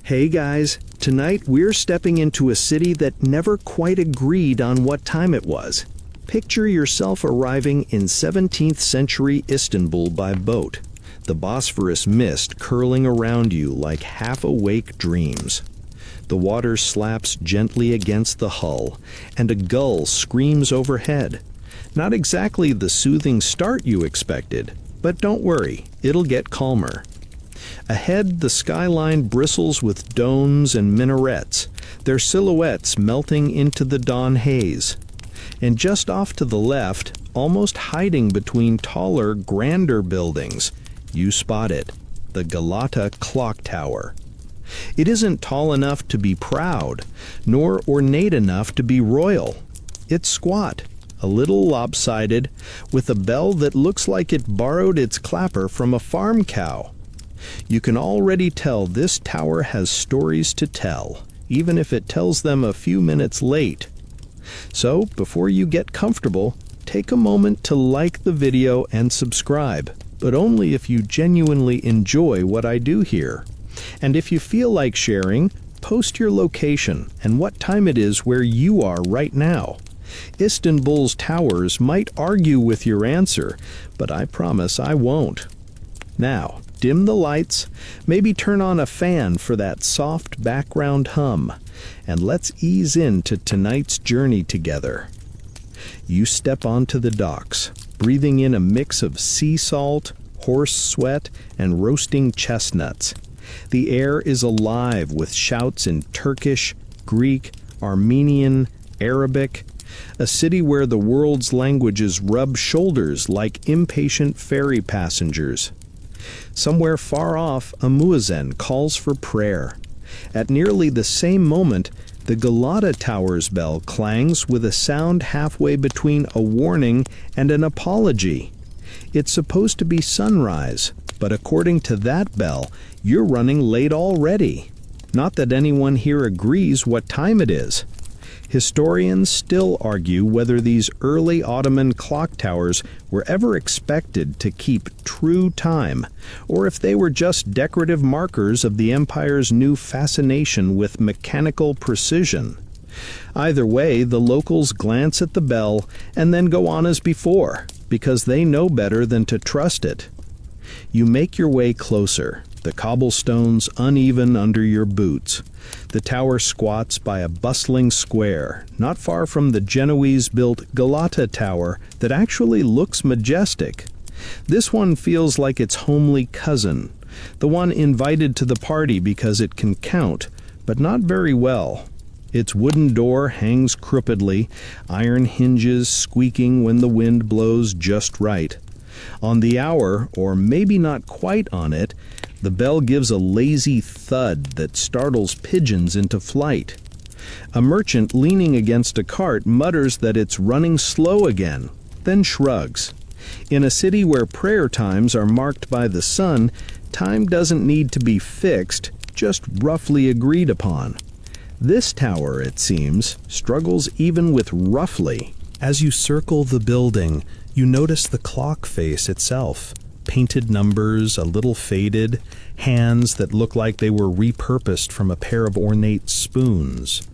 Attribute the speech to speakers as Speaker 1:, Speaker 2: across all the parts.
Speaker 1: Hey guys, tonight we're stepping into a city that never quite agreed on what time it was. Picture yourself arriving in 17th century Istanbul by boat, the Bosphorus mist curling around you like half-awake dreams. The water slaps gently against the hull, and a gull screams overhead. Not exactly the soothing start you expected, but don't worry, it'll get calmer. Ahead, the skyline bristles with domes and minarets, their silhouettes melting into the dawn haze. And just off to the left, almost hiding between taller, grander buildings, you spot it, the Galata Clock Tower. It isn't tall enough to be proud, nor ornate enough to be royal. It's squat, a little lopsided, with a bell that looks like it borrowed its clapper from a farm cow. You can already tell this tower has stories to tell, even if it tells them a few minutes late. So, before you get comfortable, take a moment to like the video and subscribe, but only if you genuinely enjoy what I do here. And if you feel like sharing, post your location and what time it is where you are right now. Istanbul's towers might argue with your answer, but I promise I won't. Now, dim the lights, maybe turn on a fan for that soft background hum, and let's ease into tonight's journey together. You step onto the docks, breathing in a mix of sea salt, horse sweat, and roasting chestnuts. The air is alive with shouts in Turkish, Greek, Armenian, Arabic, a city where the world's languages rub shoulders like impatient ferry passengers. Somewhere far off, a muezzin calls for prayer. At nearly the same moment, the Galata Tower's bell clangs with a sound halfway between a warning and an apology. It's supposed to be sunrise, but according to that bell, you're running late already. Not that anyone here agrees what time it is. Historians still argue whether these early Ottoman clock towers were ever expected to keep true time, or if they were just decorative markers of the empire's new fascination with mechanical precision. Either way, the locals glance at the bell and then go on as before, because they know better than to trust it. You make your way closer, the cobblestones uneven under your boots. The tower squats by a bustling square, not far from the Genoese-built Galata Tower that actually looks majestic. This one feels like its homely cousin, the one invited to the party because it can count, but not very well. Its wooden door hangs crookedly, iron hinges squeaking when the wind blows just right. On the hour, or maybe not quite on it, the bell gives a lazy thud that startles pigeons into flight. A merchant leaning against a cart mutters that it's running slow again, then shrugs. In a city where prayer times are marked by the sun, time doesn't need to be fixed, just roughly agreed upon. This tower, it seems, struggles even with roughly. As you circle the building, you notice the clock face itself. Painted numbers, a little faded, hands that look like they were repurposed from a pair of ornate spoons.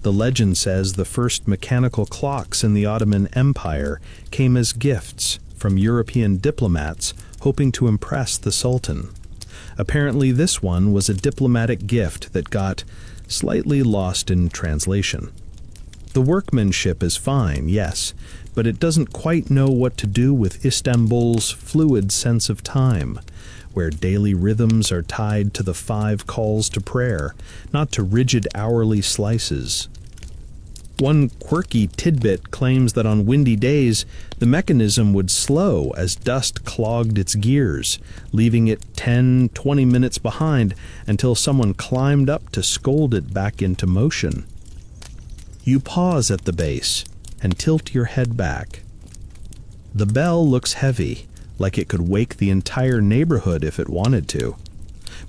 Speaker 1: The legend says the first mechanical clocks in the Ottoman Empire came as gifts from European diplomats hoping to impress the Sultan. Apparently this one was a diplomatic gift that got slightly lost in translation. The workmanship is fine, yes, but it doesn't quite know what to do with Istanbul's fluid sense of time, where daily rhythms are tied to the 5 calls to prayer, not to rigid hourly slices. One quirky tidbit claims that on windy days, the mechanism would slow as dust clogged its gears, leaving it 10-20 minutes behind until someone climbed up to scold it back into motion. You pause at the base and tilt your head back. The bell looks heavy, like it could wake the entire neighborhood if it wanted to.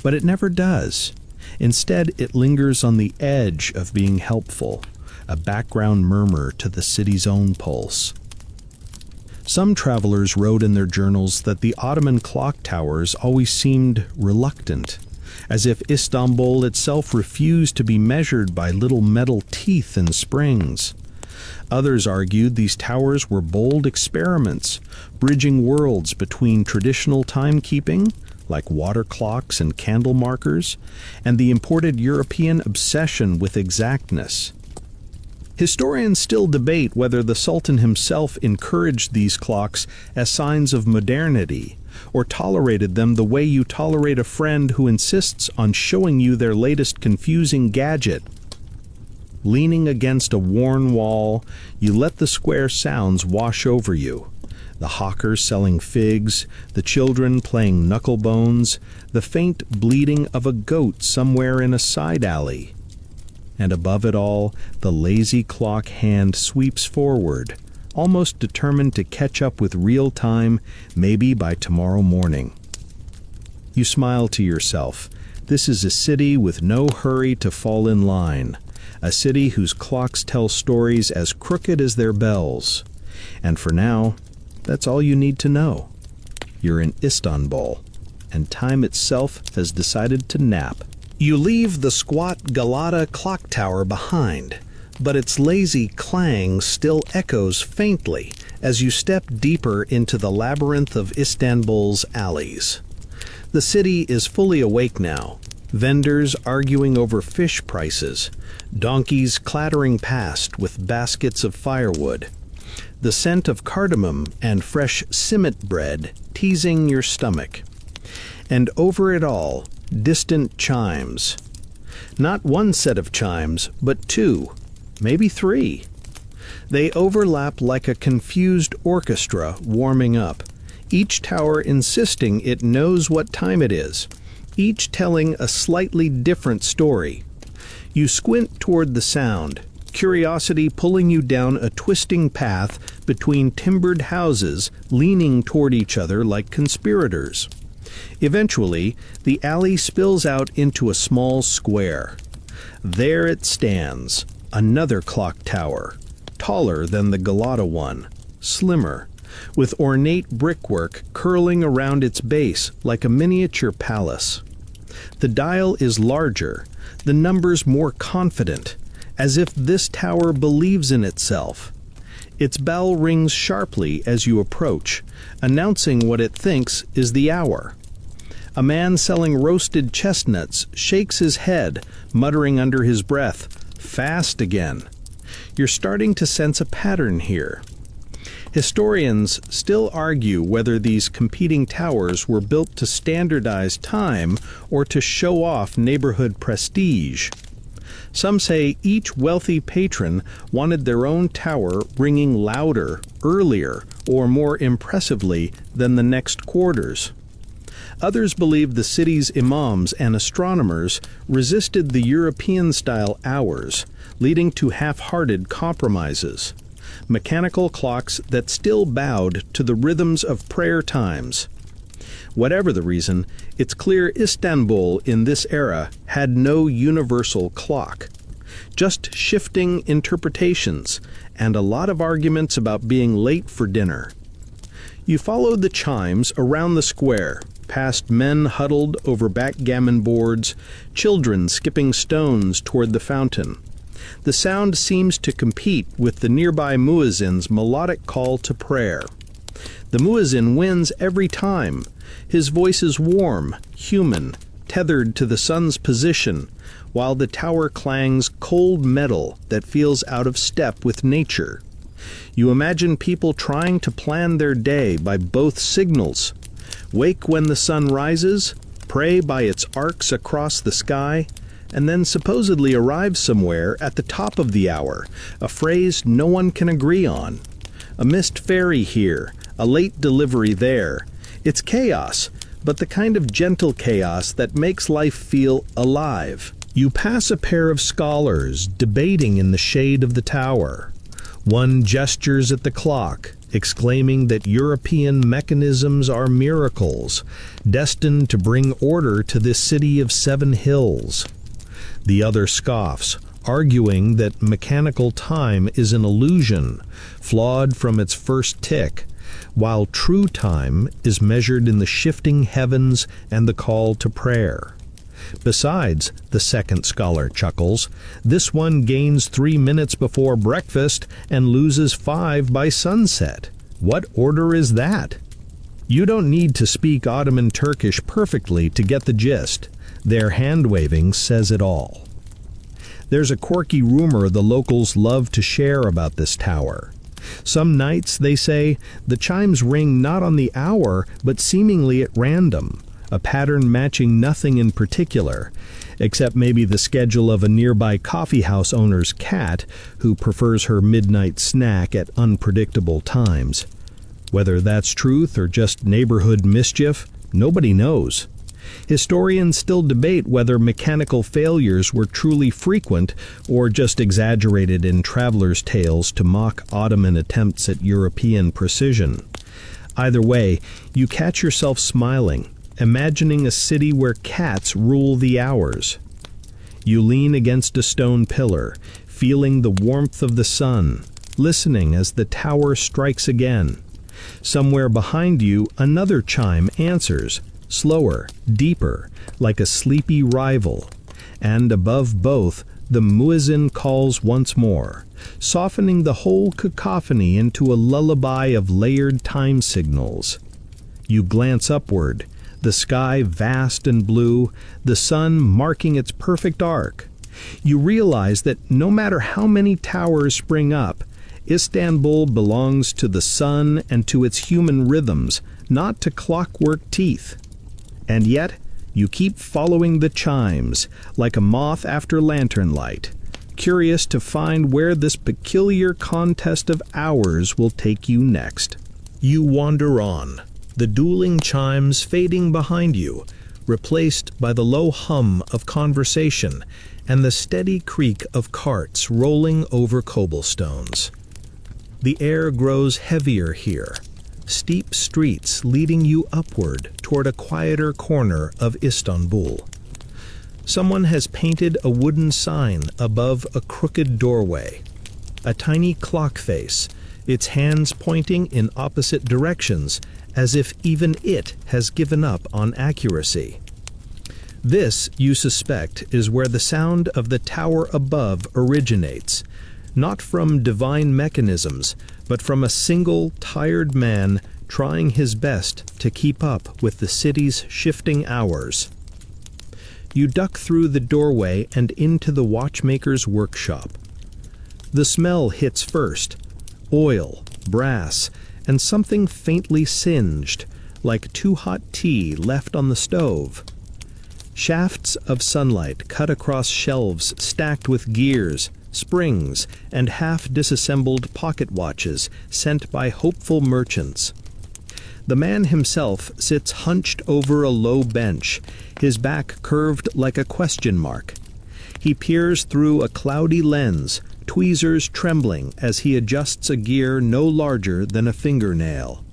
Speaker 1: But it never does. Instead, it lingers on the edge of being helpful, a background murmur to the city's own pulse. Some travelers wrote in their journals that the Ottoman clock towers always seemed reluctant, as if Istanbul itself refused to be measured by little metal teeth and springs. Others argued these towers were bold experiments, bridging worlds between traditional timekeeping, like water clocks and candle markers, and the imported European obsession with exactness. Historians still debate whether the Sultan himself encouraged these clocks as signs of modernity, or tolerated them the way you tolerate a friend who insists on showing you their latest confusing gadget. Leaning against a worn wall, you let the square sounds wash over you. The hawkers selling figs, the children playing knucklebones, the faint bleating of a goat somewhere in a side alley. And above it all, the lazy clock hand sweeps forward, almost determined to catch up with real time, maybe by tomorrow morning. You smile to yourself. This is a city with no hurry to fall in line, a city whose clocks tell stories as crooked as their bells. And for now, that's all you need to know. You're in Istanbul, and time itself has decided to nap. You leave the squat Galata clock tower behind, but its lazy clang still echoes faintly as you step deeper into the labyrinth of Istanbul's alleys. The city is fully awake now, vendors arguing over fish prices, donkeys clattering past with baskets of firewood, the scent of cardamom and fresh simit bread teasing your stomach. And over it all, distant chimes. Not one set of chimes, but two, maybe three. They overlap like a confused orchestra warming up, each tower insisting it knows what time it is, each telling a slightly different story. You squint toward the sound, curiosity pulling you down a twisting path between timbered houses leaning toward each other like conspirators. Eventually, the alley spills out into a small square. There it stands, another clock tower, taller than the Galata one, slimmer, with ornate brickwork curling around its base like a miniature palace. The dial is larger, the numbers more confident, as if this tower believes in itself. Its bell rings sharply as you approach, announcing what it thinks is the hour. A man selling roasted chestnuts shakes his head, muttering under his breath, "Fast again." You're starting to sense a pattern here. Historians still argue whether these competing towers were built to standardize time or to show off neighborhood prestige. Some say each wealthy patron wanted their own tower ringing louder, earlier, or more impressively than the next quarters. Others believe the city's imams and astronomers resisted the European-style hours, leading to half-hearted compromises. Mechanical clocks that still bowed to the rhythms of prayer times. Whatever the reason, it's clear Istanbul in this era had no universal clock. Just shifting interpretations and a lot of arguments about being late for dinner. You follow the chimes around the square, past men huddled over backgammon boards, children skipping stones toward the fountain. The sound seems to compete with the nearby muezzin's melodic call to prayer. The muezzin wins every time. His voice is warm, human, tethered to the sun's position, while the tower clangs cold metal that feels out of step with nature. You imagine people trying to plan their day by both signals. Wake when the sun rises, pray by its arcs across the sky, and then supposedly arrive somewhere at the top of the hour, a phrase no one can agree on. A missed ferry here, a late delivery there. It's chaos, but the kind of gentle chaos that makes life feel alive. You pass a pair of scholars debating in the shade of the tower. One gestures at the clock, exclaiming that European mechanisms are miracles, destined to bring order to this city of 7 hills. The other scoffs, arguing that mechanical time is an illusion, flawed from its first tick, while true time is measured in the shifting heavens and the call to prayer. Besides, the second scholar chuckles, this one gains 3 minutes before breakfast and loses 5 by sunset. What order is that? You don't need to speak Ottoman Turkish perfectly to get the gist. Their hand-waving says it all. There's a quirky rumor the locals love to share about this tower. Some nights, they say, the chimes ring not on the hour, but seemingly at random, a pattern matching nothing in particular, except maybe the schedule of a nearby coffeehouse owner's cat who prefers her midnight snack at unpredictable times. Whether that's truth or just neighborhood mischief, nobody knows. Historians still debate whether mechanical failures were truly frequent or just exaggerated in travelers' tales to mock Ottoman attempts at European precision. Either way, you catch yourself smiling, imagining a city where cats rule the hours. You lean against a stone pillar, feeling the warmth of the sun, listening as the tower strikes again. Somewhere behind you, another chime answers, slower, deeper, like a sleepy rival. And above both, the muezzin calls once more, softening the whole cacophony into a lullaby of layered time signals. You glance upward, the sky vast and blue, the sun marking its perfect arc. You realize that no matter how many towers spring up, Istanbul belongs to the sun and to its human rhythms, not to clockwork teeth. And yet, you keep following the chimes, like a moth after lantern light, curious to find where this peculiar contest of hours will take you next. You wander on, the dueling chimes fading behind you, replaced by the low hum of conversation and the steady creak of carts rolling over cobblestones. The air grows heavier here, steep streets leading you upward toward a quieter corner of Istanbul. Someone has painted a wooden sign above a crooked doorway, a tiny clock face, its hands pointing in opposite directions as if even it has given up on accuracy. This, you suspect, is where the sound of the tower above originates, not from divine mechanisms, but from a single, tired man trying his best to keep up with the city's shifting hours. You duck through the doorway and into the watchmaker's workshop. The smell hits first: oil, brass, and something faintly singed, like too hot tea left on the stove. Shafts of sunlight cut across shelves stacked with gears, springs, and half-disassembled pocket watches sent by hopeful merchants. The man himself sits hunched over a low bench, his back curved like a question mark. He peers through a cloudy lens, tweezers trembling as he adjusts a gear no larger than a fingernail.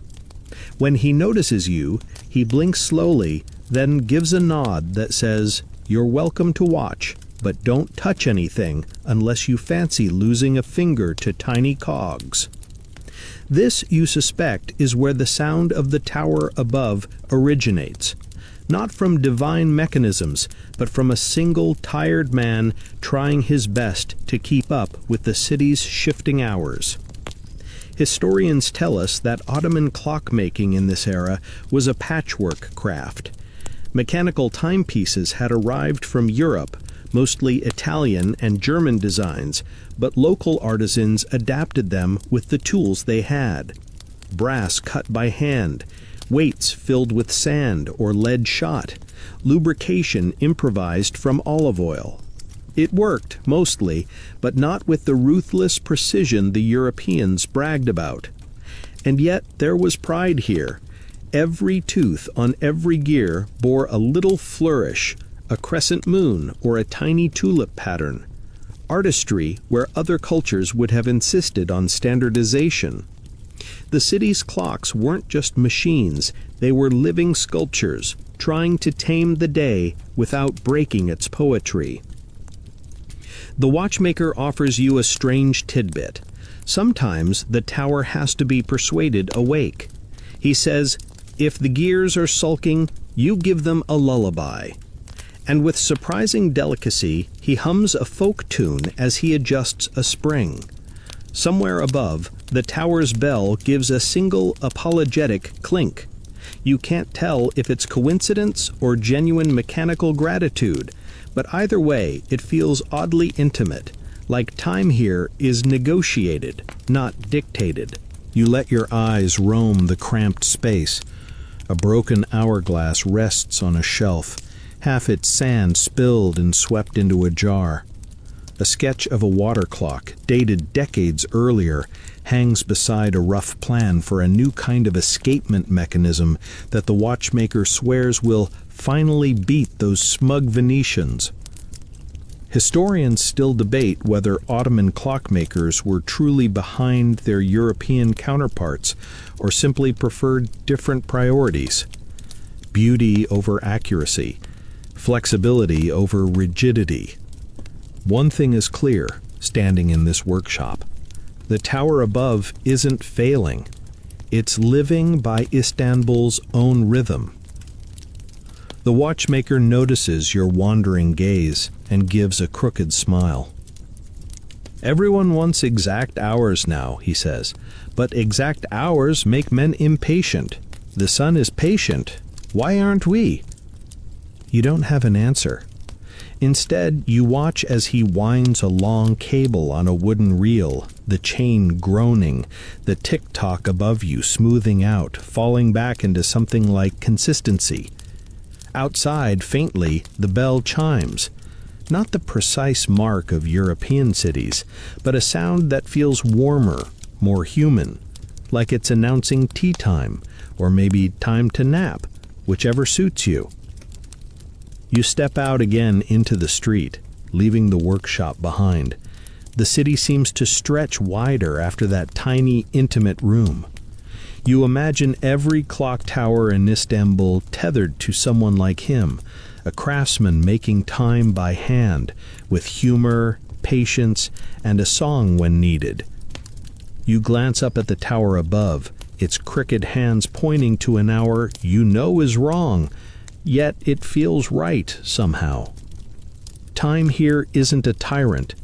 Speaker 1: When he notices you, he blinks slowly, then gives a nod that says, "You're welcome to watch, but don't touch anything unless you fancy losing a finger to tiny cogs." This, you suspect, is where the sound of the tower above originates, not from divine mechanisms, but from a single tired man trying his best to keep up with the city's shifting hours. Historians tell us that Ottoman clockmaking in this era was a patchwork craft. Mechanical timepieces had arrived from Europe, mostly Italian and German designs, but local artisans adapted them with the tools they had. Brass cut by hand, weights filled with sand or lead shot, lubrication improvised from olive oil. It worked, mostly, but not with the ruthless precision the Europeans bragged about. And yet there was pride here. Every tooth on every gear bore a little flourish, a crescent moon or a tiny tulip pattern. Artistry where other cultures would have insisted on standardization. The city's clocks weren't just machines, they were living sculptures, trying to tame the day without breaking its poetry. The watchmaker offers you a strange tidbit. Sometimes the tower has to be persuaded awake. He says, if the gears are sulking, you give them a lullaby. And with surprising delicacy, he hums a folk tune as he adjusts a spring. Somewhere above, the tower's bell gives a single apologetic clink. You can't tell if it's coincidence or genuine mechanical gratitude, but either way, it feels oddly intimate, like time here is negotiated, not dictated. You let your eyes roam the cramped space. A broken hourglass rests on a shelf, half its sand spilled and swept into a jar. A sketch of a water clock, dated decades earlier, hangs beside a rough plan for a new kind of escapement mechanism that the watchmaker swears will finally beat those smug Venetians. Historians still debate whether Ottoman clockmakers were truly behind their European counterparts or simply preferred different priorities. Beauty over accuracy, flexibility over rigidity. One thing is clear, standing in this workshop. The tower above isn't failing. It's living by Istanbul's own rhythm. The watchmaker notices your wandering gaze and gives a crooked smile. Everyone wants exact hours now, he says, but exact hours make men impatient. The sun is patient. Why aren't we? You don't have an answer. Instead, you watch as he winds a long cable on a wooden reel, the chain groaning, the tick-tock above you smoothing out, falling back into something like consistency. Outside, faintly, the bell chimes. Not the precise mark of European cities, but a sound that feels warmer, more human, like it's announcing tea time, or maybe time to nap, whichever suits you. You step out again into the street, leaving the workshop behind. The city seems to stretch wider after that tiny, intimate room. You imagine every clock tower in Istanbul tethered to someone like him, a craftsman making time by hand, with humor, patience, and a song when needed. You glance up at the tower above, its crooked hands pointing to an hour you know is wrong, yet it feels right somehow. Time here isn't a tyrant.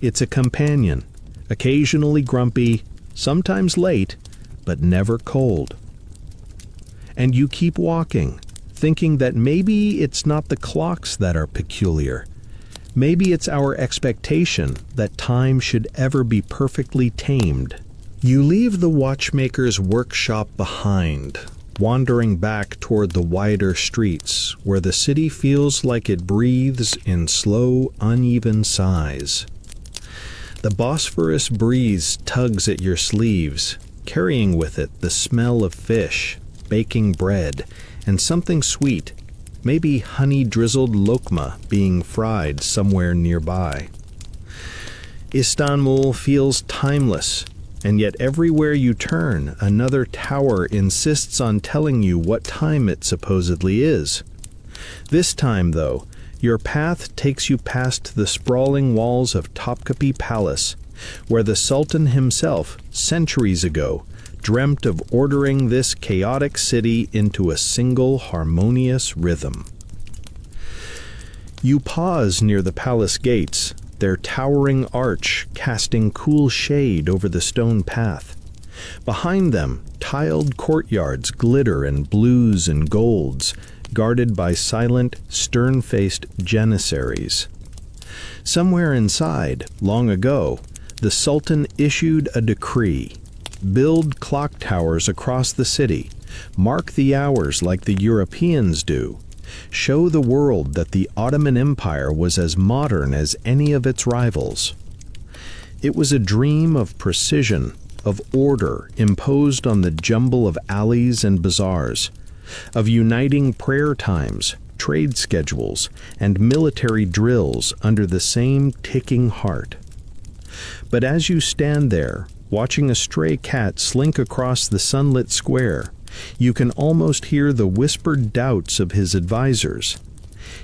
Speaker 1: It's a companion, occasionally grumpy, sometimes late, but never cold. And you keep walking, thinking that maybe it's not the clocks that are peculiar. Maybe it's our expectation that time should ever be perfectly tamed. You leave the watchmaker's workshop behind, wandering back toward the wider streets where the city feels like it breathes in slow, uneven sighs. The Bosphorus breeze tugs at your sleeves, carrying with it the smell of fish, baking bread, and something sweet, maybe honey-drizzled lokma being fried somewhere nearby. Istanbul feels timeless, and yet everywhere you turn, another tower insists on telling you what time it supposedly is. This time, though, your path takes you past the sprawling walls of Topkapi Palace, where the Sultan himself, centuries ago, dreamt of ordering this chaotic city into a single harmonious rhythm. You pause near the palace gates, their towering arch casting cool shade over the stone path. Behind them, tiled courtyards glitter in blues and golds, guarded by silent, stern-faced janissaries. Somewhere inside, long ago, the Sultan issued a decree: build clock towers across the city, mark the hours like the Europeans do, show the world that the Ottoman Empire was as modern as any of its rivals. It was a dream of precision, of order imposed on the jumble of alleys and bazaars, of uniting prayer times, trade schedules, and military drills under the same ticking heart. But as you stand there, watching a stray cat slink across the sunlit square, you can almost hear the whispered doubts of his advisors.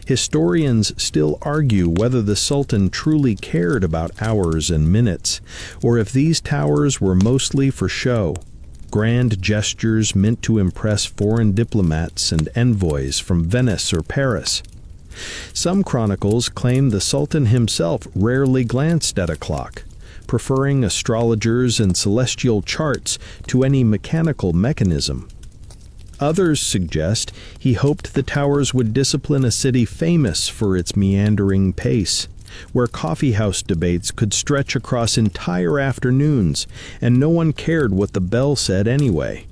Speaker 1: Historians still argue whether the Sultan truly cared about hours and minutes, or if these towers were mostly for show, grand gestures meant to impress foreign diplomats and envoys from Venice or Paris. Some chronicles claim the Sultan himself rarely glanced at a clock, preferring astrologers and celestial charts to any mechanical mechanism. Others suggest he hoped the towers would discipline a city famous for its meandering pace, where coffeehouse debates could stretch across entire afternoons and no one cared what the bell said anyway.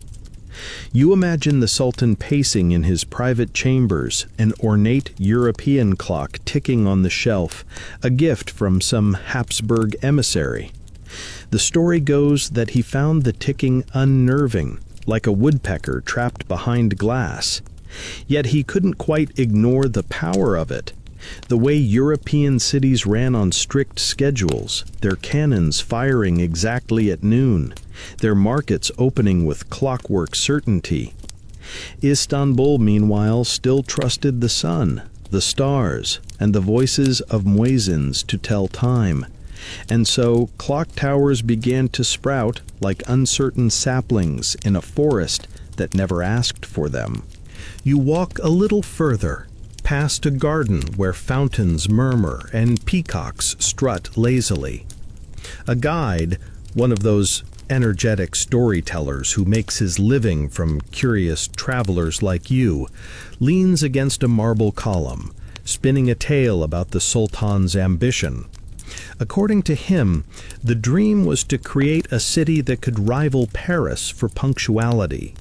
Speaker 1: You imagine the Sultan pacing in his private chambers, an ornate European clock ticking on the shelf, a gift from some Habsburg emissary. The story goes that he found the ticking unnerving, like a woodpecker trapped behind glass. Yet he couldn't quite ignore the power of it. The way European cities ran on strict schedules, their cannons firing exactly at noon, their markets opening with clockwork certainty. Istanbul, meanwhile, still trusted the sun, the stars, and the voices of muezzins to tell time. And so clock towers began to sprout like uncertain saplings in a forest that never asked for them. You walk a little further, past a garden where fountains murmur and peacocks strut lazily. A guide, one of those energetic storytellers who makes his living from curious travelers like you, leans against a marble column, spinning a tale about the Sultan's ambition. According to him, the dream was to create a city that could rival Paris for punctuality,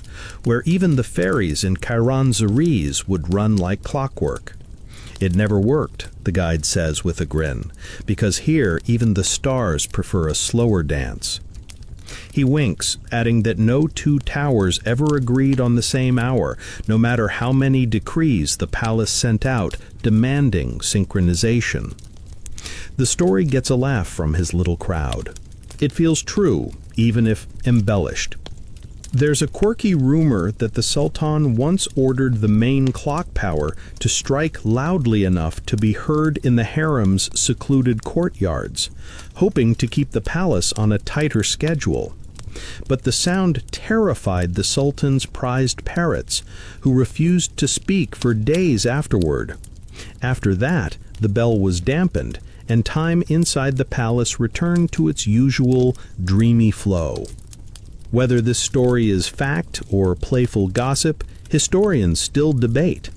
Speaker 1: where even the ferries and caravanserais would run like clockwork. It never worked, the guide says with a grin, because here even the stars prefer a slower dance. He winks, adding that no two towers ever agreed on the same hour, no matter how many decrees the palace sent out demanding synchronization. The story gets a laugh from his little crowd. It feels true, even if embellished. There's a quirky rumor that the Sultan once ordered the main clock tower to strike loudly enough to be heard in the harem's secluded courtyards, hoping to keep the palace on a tighter schedule. But the sound terrified the Sultan's prized parrots, who refused to speak for days afterward. After that, the bell was dampened, and time inside the palace returned to its usual dreamy flow. Whether this story is fact or playful gossip, historians still debate.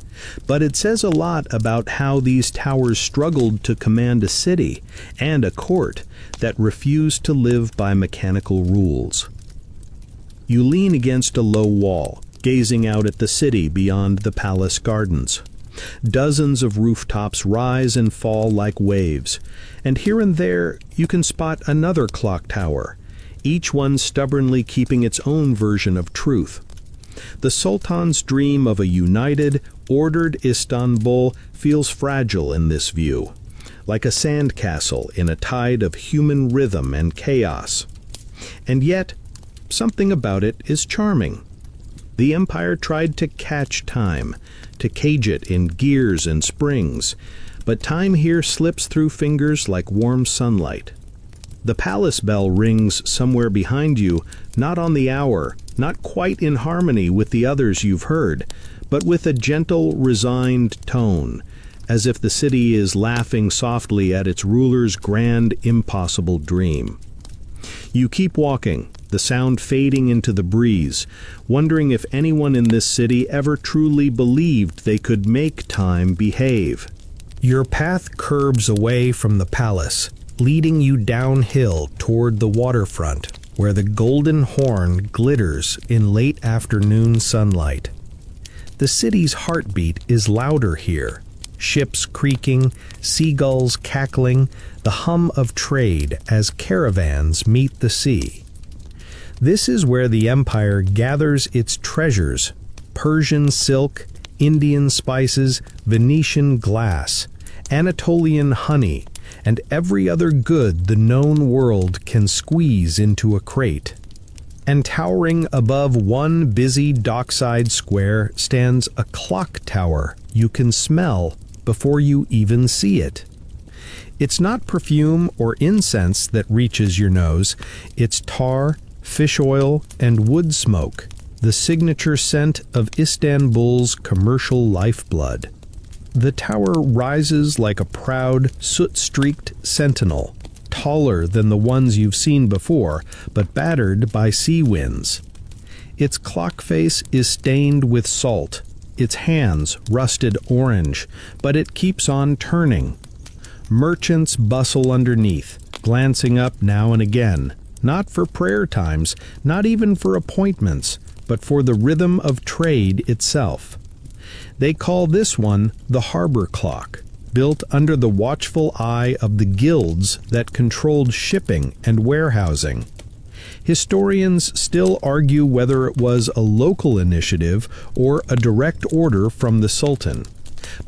Speaker 1: But it says a lot about how these towers struggled to command a city and a court that refused to live by mechanical rules. You lean against a low wall, gazing out at the city beyond the palace gardens. Dozens of rooftops rise and fall like waves, and here and there you can spot another clock tower, each one stubbornly keeping its own version of truth. The Sultan's dream of a united, ordered Istanbul feels fragile in this view, like a sandcastle in a tide of human rhythm and chaos. And yet, something about it is charming. The empire tried to catch time, to cage it in gears and springs, but time here slips through fingers like warm sunlight. The palace bell rings somewhere behind you, not on the hour, not quite in harmony with the others you've heard, but with a gentle, resigned tone, as if the city is laughing softly at its ruler's grand, impossible dream. You keep walking, the sound fading into the breeze, wondering if anyone in this city ever truly believed they could make time behave. Your path curves away from the palace, leading you downhill toward the waterfront, where the Golden Horn glitters in late afternoon sunlight. The city's heartbeat is louder here. Ships creaking, seagulls cackling, the hum of trade as caravans meet the sea. This is where the empire gathers its treasures: Persian silk, Indian spices, Venetian glass, Anatolian honey, and every other good the known world can squeeze into a crate. And towering above one busy dockside square stands a clock tower you can smell before you even see it. It's not perfume or incense that reaches your nose, it's tar, fish oil, and wood smoke, the signature scent of Istanbul's commercial lifeblood.
Speaker 2: The tower rises like a proud, soot-streaked sentinel, taller than the ones you've seen before, but battered by sea winds. Its clock face is stained with salt, its hands rusted orange, but it keeps on turning. Merchants bustle underneath, glancing up now and again, not for prayer times, not even for appointments, but for the rhythm of trade itself. They call this one the harbor clock, built under the watchful eye of the guilds that controlled shipping and warehousing. Historians still argue whether it was a local initiative or a direct order from the Sultan.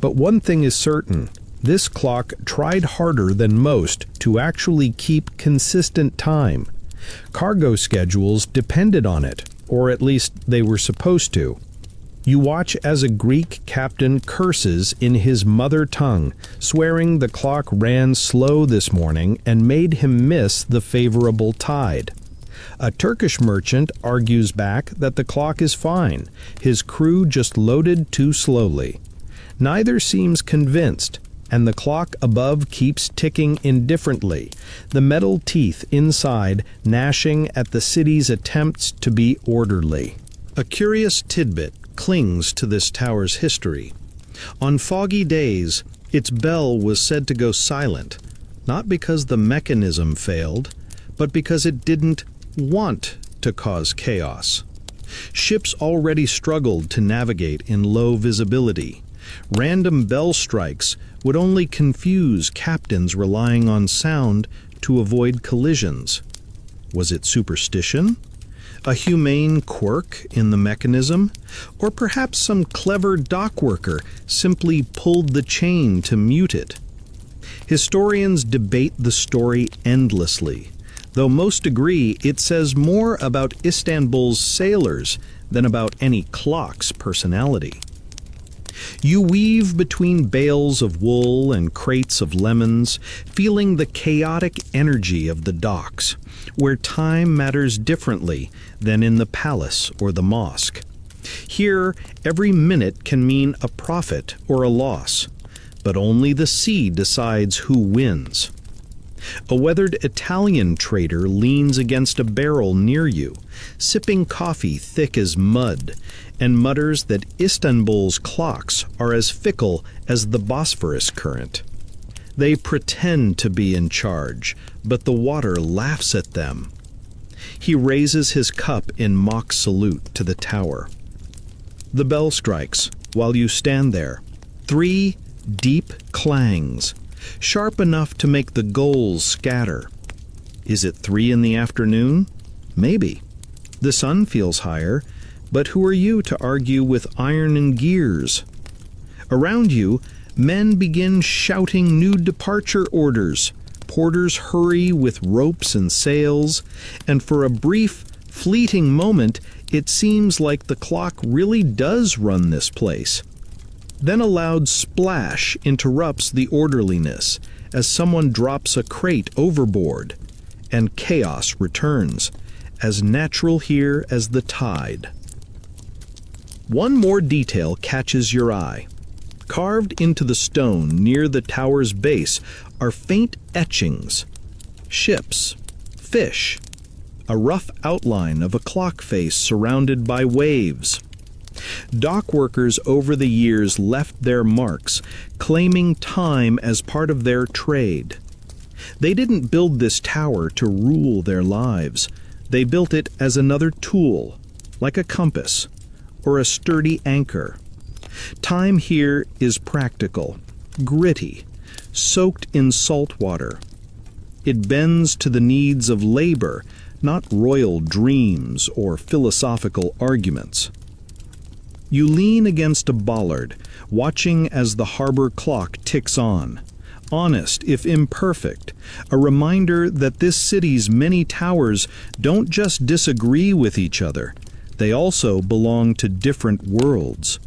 Speaker 2: But one thing is certain, this clock tried harder than most to actually keep consistent time. Cargo schedules depended on it, or at least they were supposed to. You watch as a Greek captain curses in his mother tongue, swearing the clock ran slow this morning and made him miss the favorable tide. A Turkish merchant argues back that the clock is fine, his crew just loaded too slowly. Neither seems convinced, and the clock above keeps ticking indifferently, the metal teeth inside gnashing at the city's attempts to be orderly. A curious tidbit clings to this tower's history. On foggy days, its bell was said to go silent, not because the mechanism failed, but because it didn't want to cause chaos. Ships already struggled to navigate in low visibility. Random bell strikes would only confuse captains relying on sound to avoid collisions. Was it superstition? A humane quirk in the mechanism? Or perhaps some clever dockworker simply pulled the chain to mute it? Historians debate the story endlessly, though most agree it says more about Istanbul's sailors than about any clock's personality. You weave between bales of wool and crates of lemons, feeling the chaotic energy of the docks, where time matters differently than in the palace or the mosque. Here, every minute can mean a profit or a loss, but only the sea decides who wins. A weathered Italian trader leans against a barrel near you, sipping coffee thick as mud, and mutters that Istanbul's clocks are as fickle as the Bosphorus current. They pretend to be in charge, but the water laughs at them. He raises his cup in mock salute to the tower. The bell strikes while you stand there. 3 deep clangs, sharp enough to make the gulls scatter. Is it 3 in the afternoon? Maybe. The sun feels higher, but who are you to argue with iron and gears? Around you, men begin shouting new departure orders. Porters hurry with ropes and sails, and for a brief, fleeting moment, it seems like the clock really does run this place. Then a loud splash interrupts the orderliness as someone drops a crate overboard, and chaos returns, as natural here as the tide. One more detail catches your eye. Carved into the stone near the tower's base are faint etchings. Ships, fish, a rough outline of a clock face surrounded by waves. Dock workers over the years left their marks, claiming time as part of their trade. They didn't build this tower to rule their lives. They built it as another tool, like a compass or a sturdy anchor. Time here is practical, gritty, soaked in salt water. It bends to the needs of labor, not royal dreams or philosophical arguments. You lean against a bollard, watching as the harbor clock ticks on. Honest, if imperfect, a reminder that this city's many towers don't just disagree with each other, they also belong to different worlds.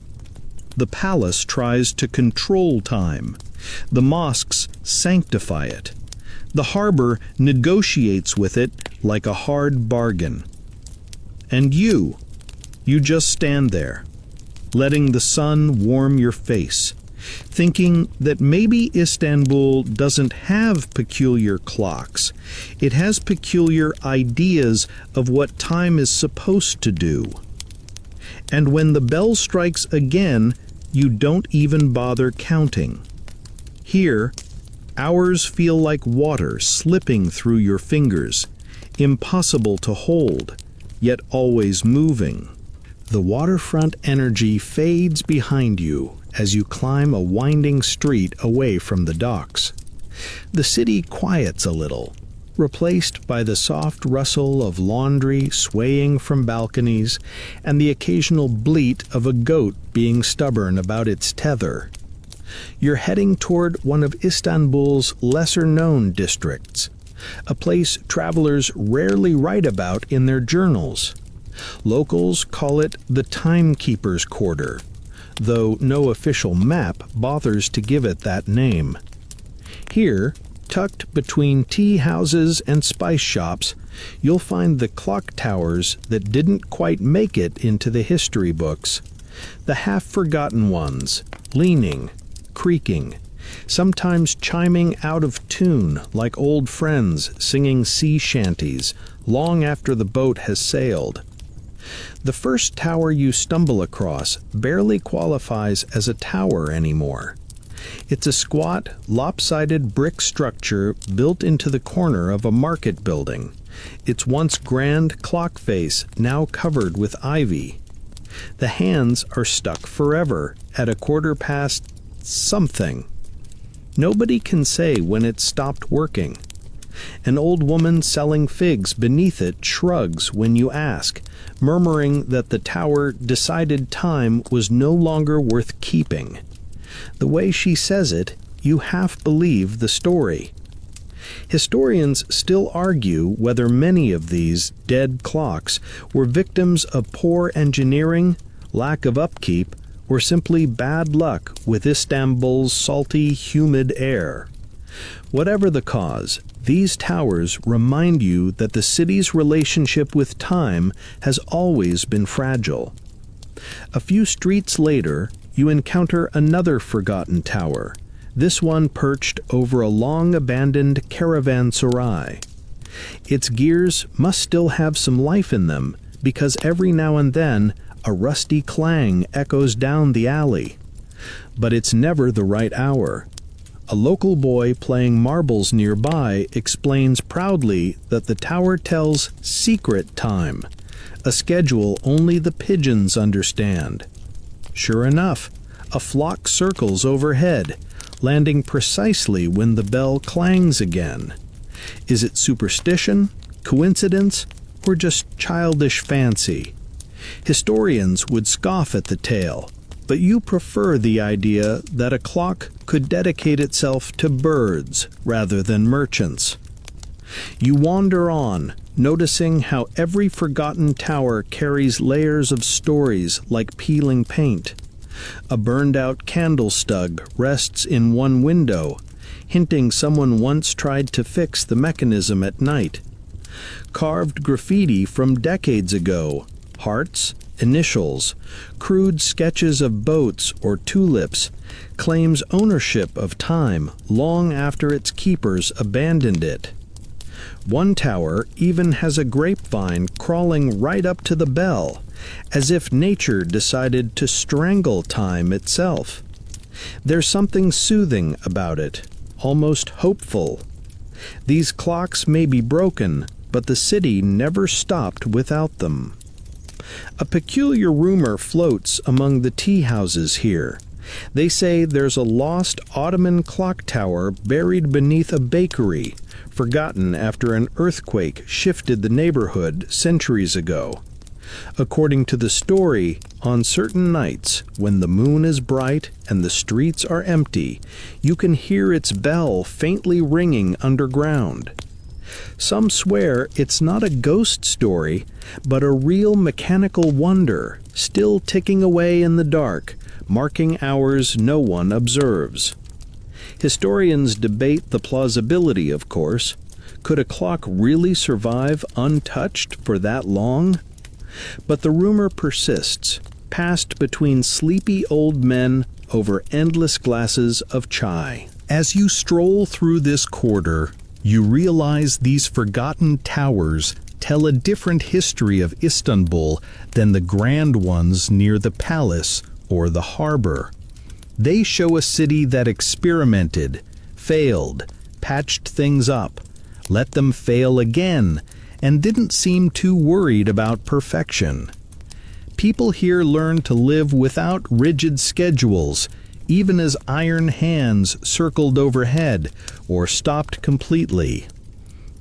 Speaker 2: The palace tries to control time. The mosques sanctify it. The harbor negotiates with it like a hard bargain. And you just stand there, letting the sun warm your face,
Speaker 1: thinking that maybe Istanbul doesn't have peculiar clocks. It has peculiar ideas of what time is supposed to do. And when the bell strikes again, you don't even bother counting. Here, hours feel like water slipping through your fingers, impossible to hold, yet always moving. The waterfront energy fades behind you as you climb a winding street away from the docks. The city quiets a little, replaced by the soft rustle of laundry swaying from balconies and the occasional bleat of a goat being stubborn about its tether. You're heading toward one of Istanbul's lesser-known districts, a place travelers rarely write about in their journals. Locals call it the Timekeeper's Quarter, though no official map bothers to give it that name. Here, tucked between tea houses and spice shops, you'll find the clock towers that didn't quite make it into the history books, the half-forgotten ones, leaning, creaking, sometimes chiming out of tune like old friends singing sea shanties long after the boat has sailed. The first tower you stumble across barely qualifies as a tower anymore. It's a squat, lopsided brick structure built into the corner of a market building, its once grand clock face now covered with ivy. The hands are stuck forever at 1/4 something. Nobody can say when it stopped working. An old woman selling figs beneath it shrugs when you ask, murmuring that the tower decided time was no longer worth keeping. The way she says it, you half believe the story. Historians still argue whether many of these dead clocks were victims of poor engineering, lack of upkeep, or simply bad luck with Istanbul's salty, humid air. Whatever the cause, these towers remind you that the city's relationship with time has always been fragile. A few streets later, you encounter another forgotten tower, this one perched over a long-abandoned caravanserai. Its gears must still have some life in them, because every now and then a rusty clang echoes down the alley. But it's never the right hour. A local boy playing marbles nearby explains proudly that the tower tells secret time, a schedule only the pigeons understand. Sure enough, a flock circles overhead, landing precisely when the bell clangs again. Is it superstition, coincidence, or just childish fancy? Historians would scoff at the tale, but you prefer the idea that a clock could dedicate itself to birds rather than merchants. You wander on, noticing how every forgotten tower carries layers of stories like peeling paint. A burned-out candle stug rests in one window, hinting someone once tried to fix the mechanism at night. Carved graffiti from decades ago, hearts, initials, crude sketches of boats or tulips, claims ownership of time long after its keepers abandoned it. One tower even has a grapevine crawling right up to the bell, as if nature decided to strangle time itself. There's something soothing about it, almost hopeful. These clocks may be broken, but the city never stopped without them. A peculiar rumor floats among the tea houses here. They say there's a lost Ottoman clock tower buried beneath a bakery, forgotten after an earthquake shifted the neighborhood centuries ago. According to the story, on certain nights, when the moon is bright and the streets are empty, you can hear its bell faintly ringing underground. Some swear it's not a ghost story, but a real mechanical wonder, still ticking away in the dark, marking hours no one observes. Historians debate the plausibility, of course. Could a clock really survive untouched for that long? But the rumor persists, passed between sleepy old men over endless glasses of chai.
Speaker 2: As you stroll through this quarter, you realize these forgotten towers tell a different history of Istanbul than the grand ones near the palace or the harbor. They show a city that experimented, failed, patched things up, let them fail again, and didn't seem too worried about perfection. People here learn to live without rigid schedules, even as iron hands circled overhead or stopped completely.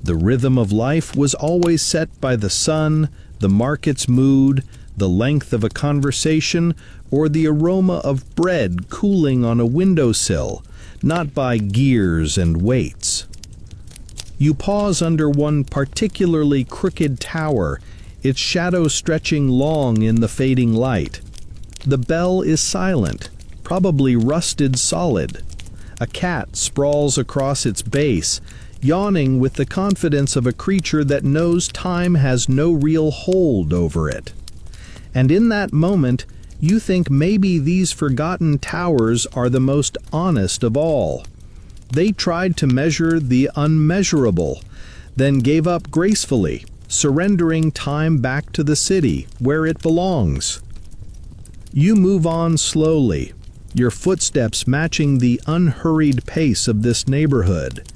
Speaker 2: The rhythm of life was always set by the sun, the market's mood, the length of a conversation, or the aroma of bread cooling on a windowsill, not by gears and weights. You pause under one particularly crooked tower, its shadow stretching long in the fading light. The bell is silent, probably rusted solid. A cat sprawls across its base, yawning with the confidence of a creature that knows time has no real hold over it. And in that moment, you think maybe these forgotten towers are the most honest of all. They tried to measure the unmeasurable, then gave up gracefully, surrendering time back to the city where it belongs. You move on slowly, your footsteps matching the unhurried pace of this neighborhood.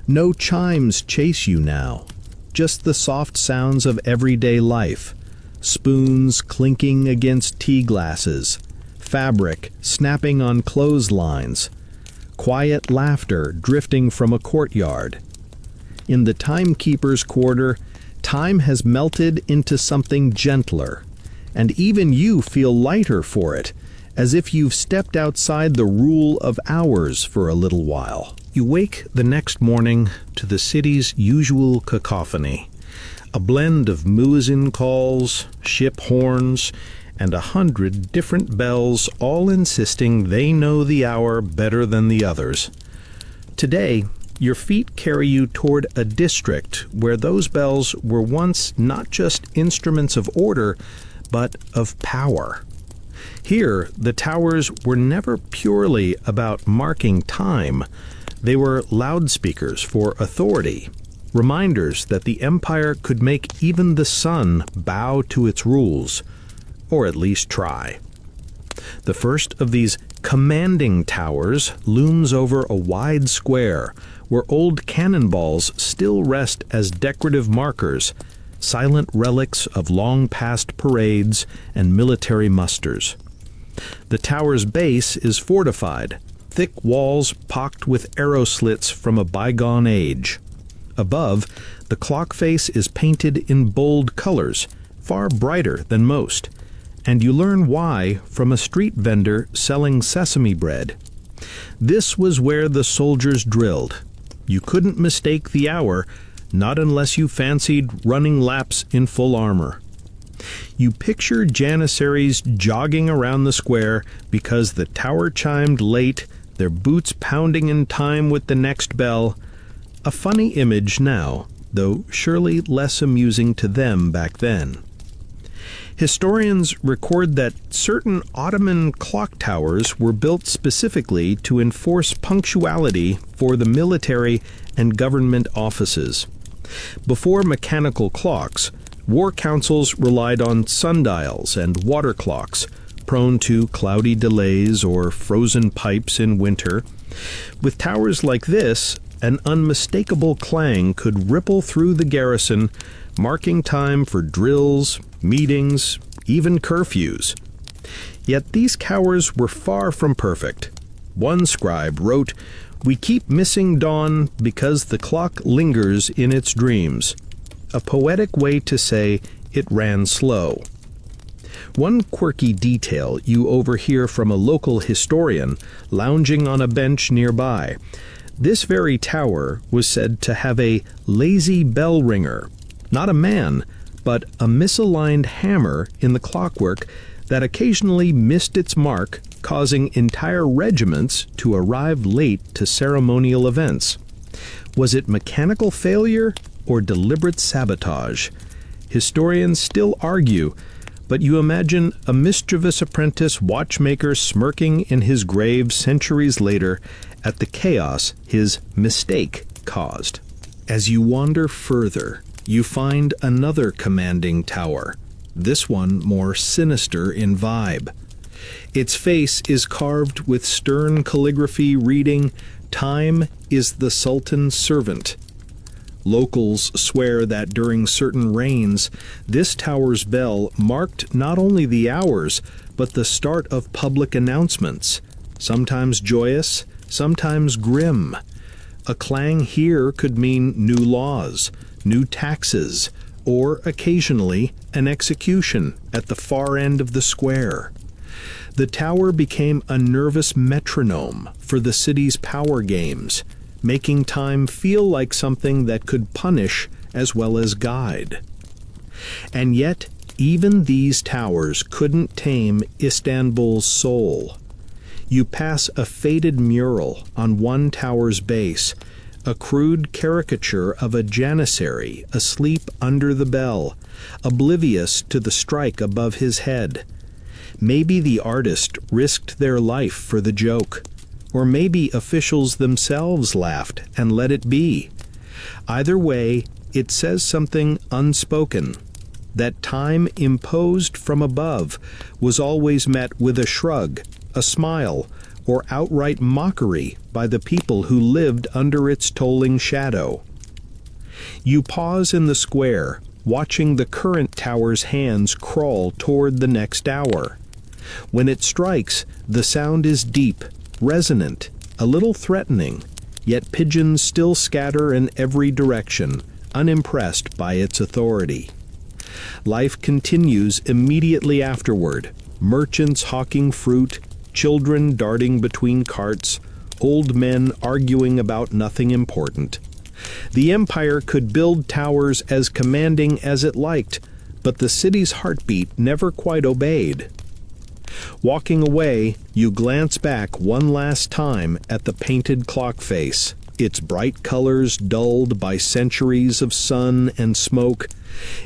Speaker 2: No chimes chase you now, just the soft sounds of everyday life, spoons clinking against tea glasses, fabric snapping on clotheslines, quiet laughter drifting from a courtyard. In the timekeeper's quarter, time has melted into something gentler, and even you feel lighter for it, as if you've stepped outside the rule of hours for a little while. You wake the next morning to the city's usual cacophony, a blend of muezzin calls, ship horns, and 100 different bells, all insisting they know the hour better than the others. Today, your feet carry you toward a district where those bells were once not just instruments of order, but of power. Here, the towers were never purely about marking time. They were loudspeakers for authority, reminders that the empire could make even the sun bow to its rules, or at least try. The first of these commanding towers looms over a wide square where old cannonballs still rest as decorative markers, silent relics of long-past parades and military musters. The tower's base is fortified, thick walls pocked with arrow slits from a bygone age. Above, the clock face is painted in bold colors, far brighter than most, and you learn why from a street vendor selling sesame bread. This was where the soldiers drilled. You couldn't mistake the hour, not unless you fancied running laps in full armor. You picture janissaries jogging around the square because the tower chimed late, their boots pounding in time with the next bell. A funny image now, though surely less amusing to them back then. Historians record that certain Ottoman clock towers were built specifically to enforce punctuality for the military and government offices. Before mechanical clocks, war councils relied on sundials and water clocks, prone to cloudy delays or frozen pipes in winter. With towers like this, an unmistakable clang could ripple through the garrison, marking time for drills, meetings, even curfews. Yet these towers were far from perfect. One scribe wrote, "We keep missing dawn because the clock lingers in its dreams," a poetic way to say it ran slow. One quirky detail you overhear from a local historian lounging on a bench nearby. This very tower was said to have a lazy bell ringer, not a man, but a misaligned hammer in the clockwork that occasionally missed its mark, causing entire regiments to arrive late to ceremonial events. Was it mechanical failure or deliberate sabotage? Historians still argue, but you imagine a mischievous apprentice watchmaker smirking in his grave centuries later at the chaos his mistake caused. As you wander further, you find another commanding tower, this one more sinister in vibe. Its face is carved with stern calligraphy reading, "Time is the Sultan's servant." Locals swear that during certain reigns, this tower's bell marked not only the hours, but the start of public announcements, sometimes joyous, sometimes grim. A clang here could mean new laws, new taxes, or occasionally an execution at the far end of the square. The tower became a nervous metronome for the city's power games, making time feel like something that could punish as well as guide. And yet, even these towers couldn't tame Istanbul's soul. You pass a faded mural on one tower's base, a crude caricature of a janissary asleep under the bell, oblivious to the strike above his head. Maybe the artist risked their life for the joke, or maybe officials themselves laughed and let it be. Either way, it says something unspoken, that time imposed from above was always met with a shrug, a smile, or outright mockery by the people who lived under its tolling shadow. You pause in the square, watching the current tower's hands crawl toward the next hour. When it strikes, the sound is deep, resonant, a little threatening, yet pigeons still scatter in every direction, unimpressed by its authority. Life continues immediately afterward, merchants hawking fruit, children darting between carts, old men arguing about nothing important. The empire could build towers as commanding as it liked, but the city's heartbeat never quite obeyed. Walking away, you glance back one last time at the painted clock face, its bright colors dulled by centuries of sun and smoke.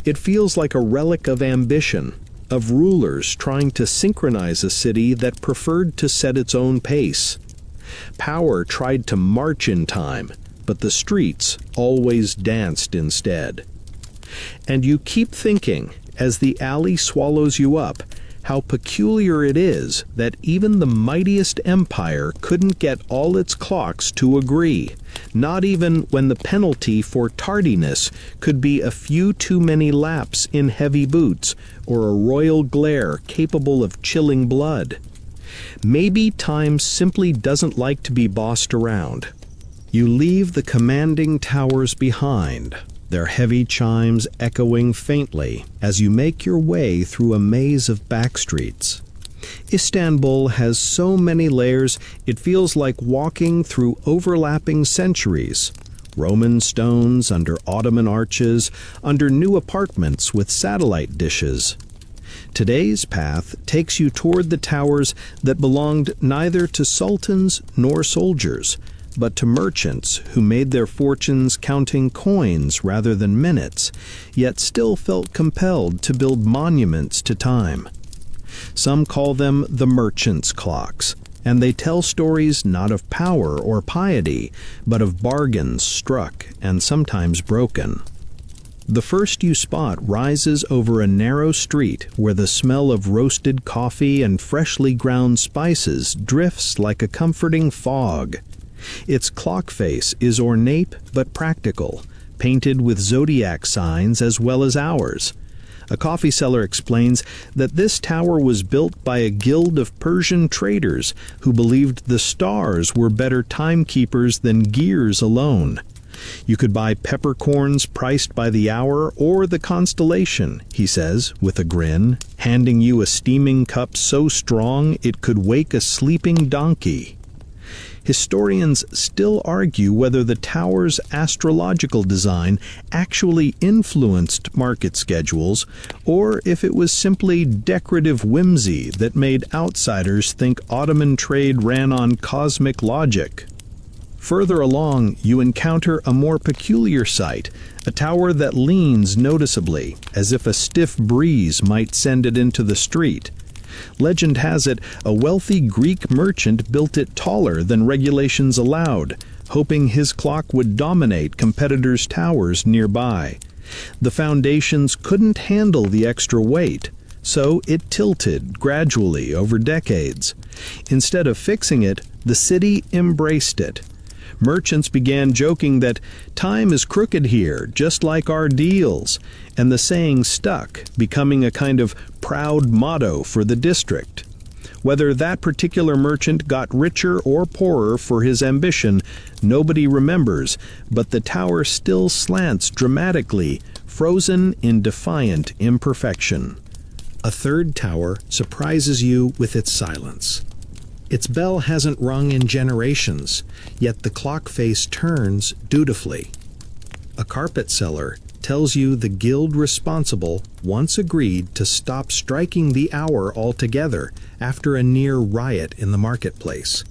Speaker 2: It feels like a relic of ambition, of rulers trying to synchronize a city that preferred to set its own pace. Power tried to march in time, but the streets always danced instead. And you keep thinking, as the alley swallows you up, how peculiar it is that even the mightiest empire couldn't get all its clocks to agree, not even when the penalty for tardiness could be a few too many laps in heavy boots or a royal glare capable of chilling blood. Maybe time simply doesn't like to be bossed around. You leave the commanding towers behind, their heavy chimes echoing faintly as you make your way through a maze of back streets. Istanbul has so many layers it feels like walking through overlapping centuries. Roman stones under Ottoman arches, under new apartments with satellite dishes. Today's path takes you toward the towers that belonged neither to sultans nor soldiers, but to merchants who made their fortunes counting coins rather than minutes, yet still felt compelled to build monuments to time. Some call them the merchants' clocks, and they tell stories not of power or piety, but of bargains struck and sometimes broken. The first you spot rises over a narrow street where the smell of roasted coffee and freshly ground spices drifts like a comforting fog. Its clock face is ornate but practical, painted with zodiac signs as well as hours. A coffee seller explains that this tower was built by a guild of Persian traders who believed the stars were better timekeepers than gears alone. You could buy peppercorns priced by the hour or the constellation, he says, with a grin, handing you a steaming cup so strong it could wake a sleeping donkey. Historians still argue whether the tower's astrological design actually influenced market schedules, or if it was simply decorative whimsy that made outsiders think Ottoman trade ran on cosmic logic.
Speaker 1: Further along, you encounter a more peculiar sight, a tower that leans noticeably, as if a stiff breeze might send it into the street. Legend has it a wealthy Greek merchant built it taller than regulations allowed, hoping his clock would dominate competitors' towers nearby. The foundations couldn't handle the extra weight, so it tilted gradually over decades. Instead of fixing it, the city embraced it. Merchants began joking that time is crooked here, just like our deals, and the saying stuck, becoming a kind of proud motto for the district. Whether that particular merchant got richer or poorer for his ambition, nobody remembers, but the tower still slants dramatically, frozen in defiant imperfection. A third tower surprises you with its silence. Its bell hasn't rung in generations, yet the clock face turns dutifully. A carpet seller tells you the guild responsible once agreed to stop striking the hour altogether after a near riot in the marketplace.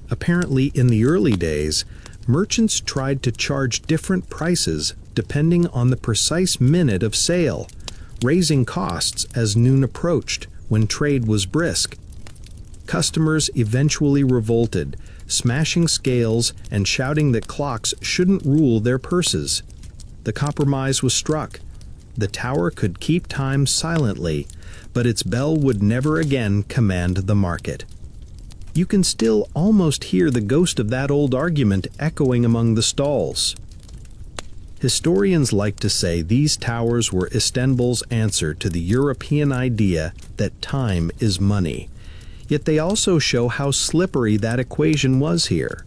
Speaker 1: Apparently, in the early days, merchants tried to charge different prices depending on the precise minute of sale, raising costs as noon approached when trade was brisk. Customers eventually revolted, smashing scales and shouting that clocks shouldn't rule their purses. The compromise was struck. The tower could keep time silently, but its bell would never again command the market. You can still almost hear the ghost of that old argument echoing among the stalls. Historians like to say these towers were Istanbul's answer to the European idea that time is money. Yet they also show how slippery that equation was here.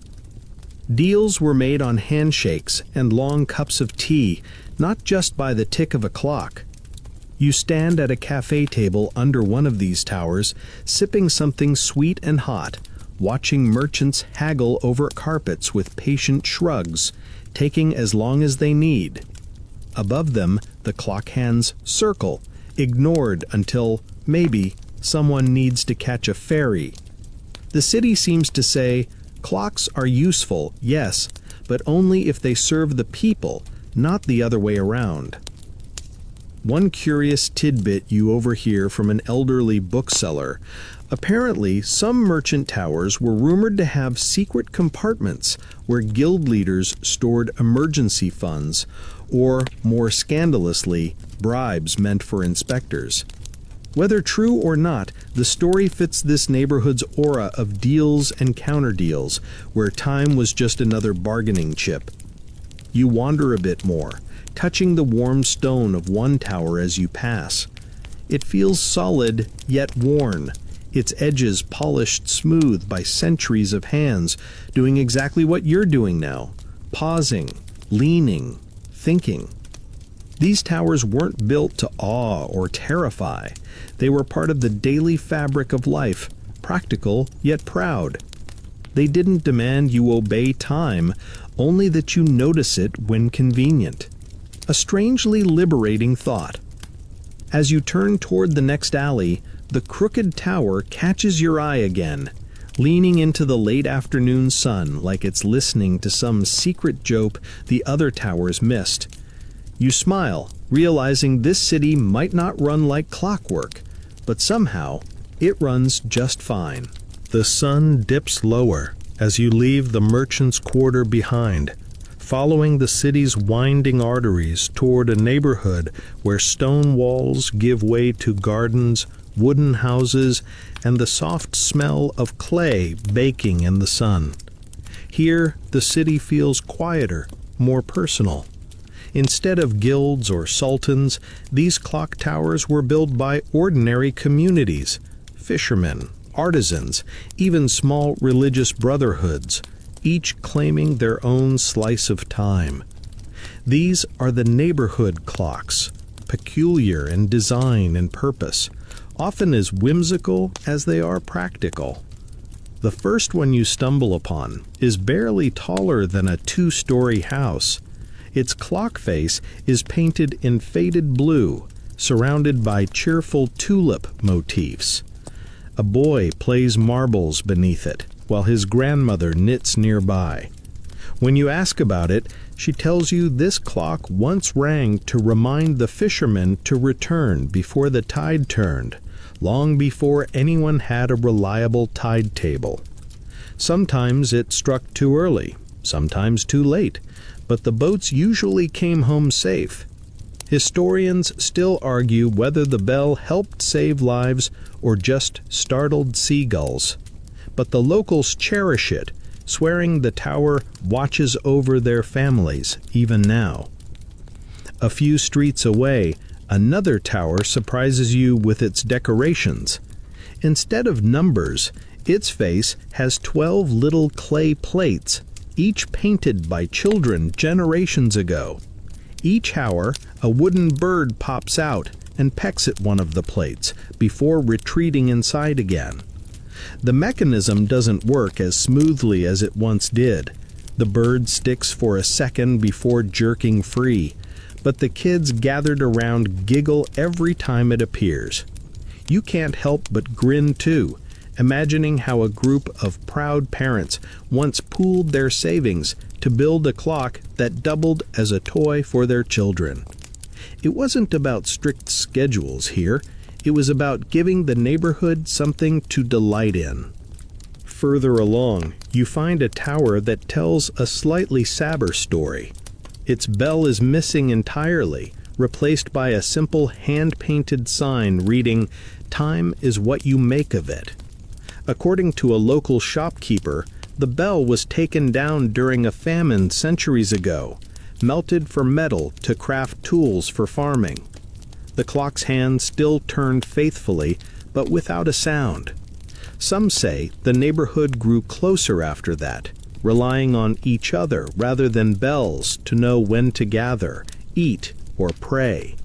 Speaker 1: Deals were made on handshakes and long cups of tea, not just by the tick of a clock. You stand at a cafe table under one of these towers, sipping something sweet and hot, watching merchants haggle over carpets with patient shrugs, taking as long as they need. Above them, the clock hands circle, ignored until, maybe, someone needs to catch a ferry. The city seems to say, clocks are useful, yes, but only if they serve the people, not the other way around. One curious tidbit you overhear from an elderly bookseller. Apparently, some merchant towers were rumored to have secret compartments where guild leaders stored emergency funds, or, more scandalously, bribes meant for inspectors. Whether true or not, the story fits this neighborhood's aura of deals and counter-deals, where time was just another bargaining chip. You wander a bit more, touching the warm stone of one tower as you pass. It feels solid, yet worn, its edges polished smooth by centuries of hands, doing exactly what you're doing now, pausing, leaning, thinking. These towers weren't built to awe or terrify. They were part of the daily fabric of life, practical yet proud. They didn't demand you obey time, only that you notice it when convenient. A strangely liberating thought. As you turn toward the next alley, the crooked tower catches your eye again, leaning into the late afternoon sun like it's listening to some secret joke the other towers missed. You smile, realizing this city might not run like clockwork, but somehow it runs just fine. The sun dips lower as you leave the merchant's quarter behind, following the city's winding arteries toward a neighborhood where stone walls give way to gardens, wooden houses, and the soft smell of clay baking in the sun. Here, the city feels quieter, more personal. Instead of guilds or sultans, these clock towers were built by ordinary communities, fishermen, artisans, even small religious brotherhoods, each claiming their own slice of time. These are the neighborhood clocks, peculiar in design and purpose, often as whimsical as they are practical. The first one you stumble upon is barely taller than a two-story house. Its clock face is painted in faded blue, surrounded by cheerful tulip motifs. A boy plays marbles beneath it, while his grandmother knits nearby.
Speaker 2: When you ask about it, she tells you this clock once rang to remind the fishermen to return before the tide turned, long before anyone had a reliable tide table. Sometimes it struck too early, sometimes too late, but the boats usually came home safe. Historians still argue whether the bell helped save lives or just startled seagulls. But the locals cherish it, swearing the tower watches over their families even now. A few streets away, another tower surprises you with its decorations. Instead of numbers, its face has 12 little clay plates, each painted by children generations ago. Each hour, a wooden bird pops out and pecks at one of the plates before retreating inside again. The mechanism doesn't work as smoothly as it once did. The bird sticks for a second before jerking free, but the kids gathered around giggle every time it appears. You can't help but grin too, imagining how a group of proud parents once pooled their savings to build a clock that doubled as a toy for their children. It wasn't about strict schedules here. It was about giving the neighborhood something to delight in. Further along, you find a tower that tells a slightly sadder story. Its bell is missing entirely, replaced by a simple hand-painted sign reading, "Time is what you make of it." According to a local shopkeeper, the bell was taken down during a famine centuries ago, melted for metal to craft tools for farming. The clock's hand still turned faithfully, but without a sound. Some say the neighborhood grew closer after that, relying on each other rather than bells to know when to gather, eat, or pray.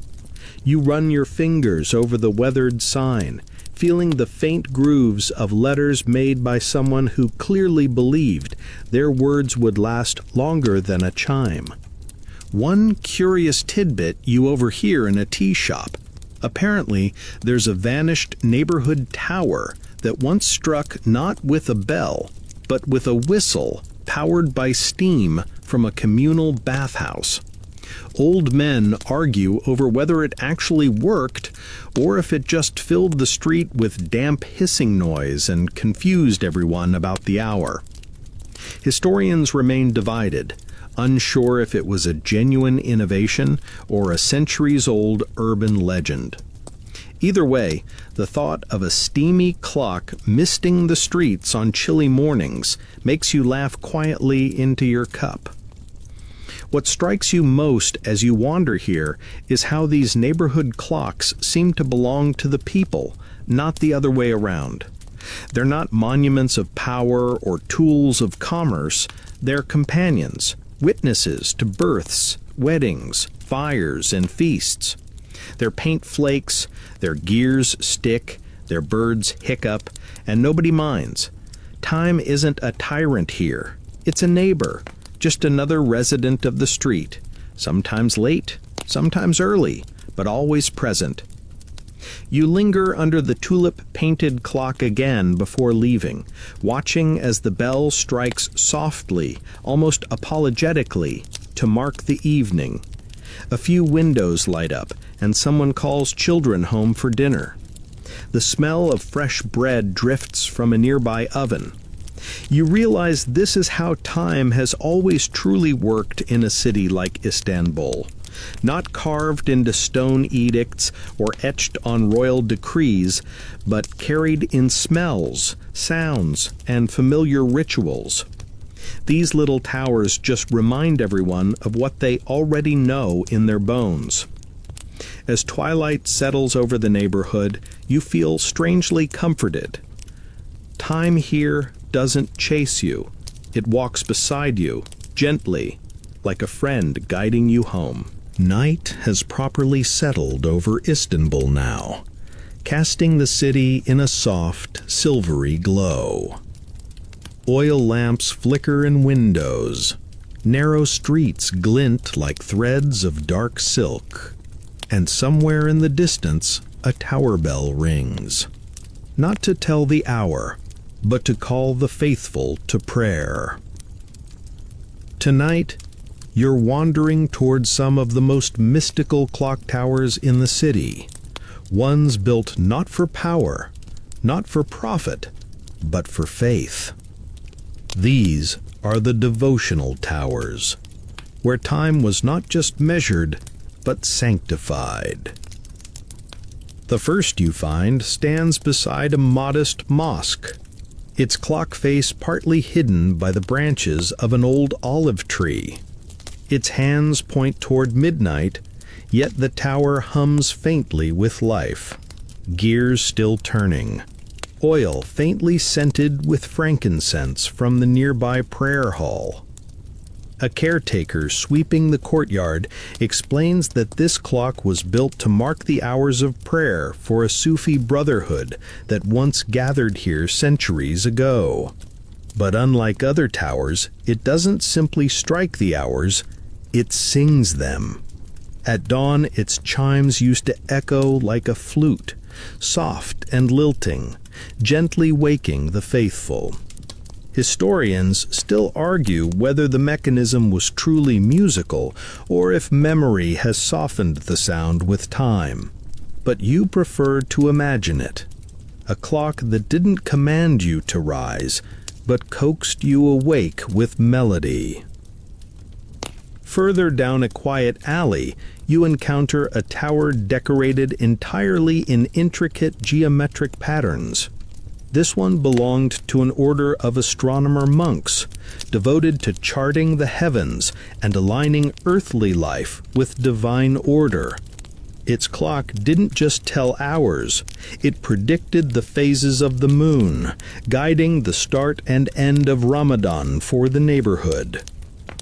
Speaker 2: You run your fingers over the weathered sign, feeling the faint grooves of letters made by someone who clearly believed their words would last longer than a chime. One curious tidbit you overhear in a tea shop. Apparently, there's a vanished neighborhood tower that once struck not with a bell, but with a whistle powered by steam from a communal bathhouse. Old men argue over whether it actually worked or if it just filled the street with damp hissing noise and confused everyone about the hour. Historians remain divided, unsure if it was a genuine innovation or a centuries-old urban legend. Either way, the thought of a steamy clock misting the streets on chilly mornings makes you laugh quietly into your cup. What strikes you most as you wander here is how these neighborhood clocks seem to belong to the people, not the other way around. They're not monuments of power or tools of commerce, they're companions, witnesses to births, weddings, fires, and feasts. Their paint flakes, their gears stick, their birds hiccup, and nobody minds. Time isn't a tyrant here. It's a neighbor, just another resident of the street, sometimes late, sometimes early, but always present. You linger under the tulip-painted clock again before leaving, watching as the bell strikes softly, almost apologetically, to mark the evening. A few windows light up, and someone calls children home for dinner. The smell of fresh bread drifts from a nearby oven. You realize this is how time has always truly worked in a city like Istanbul. Not carved into stone edicts or etched on royal decrees, but carried in smells, sounds, and familiar rituals. These little towers just remind everyone of what they already know in their bones. As twilight settles over the neighborhood, you feel strangely comforted. Time here doesn't chase you. It walks beside you, gently, like a friend guiding you home. Night has properly settled over Istanbul now, casting the city in a soft, silvery glow. Oil lamps flicker in windows. Narrow streets glint like threads of dark silk. And somewhere in the distance, a tower bell rings. Not to tell the hour, but to call the faithful to prayer. Tonight, you're wandering towards some of the most mystical clock towers in the city, ones built not for power, not for profit, but for faith. These are the devotional towers, where time was not just measured, but sanctified. The first you find stands beside a modest mosque, its clock face partly hidden by the branches of an old olive tree. Its hands point toward midnight, yet the tower hums faintly with life, gears still turning, oil faintly scented with frankincense from the nearby prayer hall. A caretaker sweeping the courtyard explains that this clock was built to mark the hours of prayer for a Sufi brotherhood that once gathered here centuries ago. But unlike other towers, it doesn't simply strike the hours, it sings them. At dawn, its chimes used to echo like a flute, soft and lilting, gently waking the faithful. Historians still argue whether the mechanism was truly musical or if memory has softened the sound with time. But you prefer to imagine it. A clock that didn't command you to rise, but coaxed you awake with melody. Further down a quiet alley, you encounter a tower decorated entirely in intricate geometric patterns. This one belonged to an order of astronomer monks, devoted to charting the heavens and aligning earthly life with divine order. Its clock didn't just tell hours, it predicted the phases of the moon, guiding the start and end of Ramadan for the neighborhood.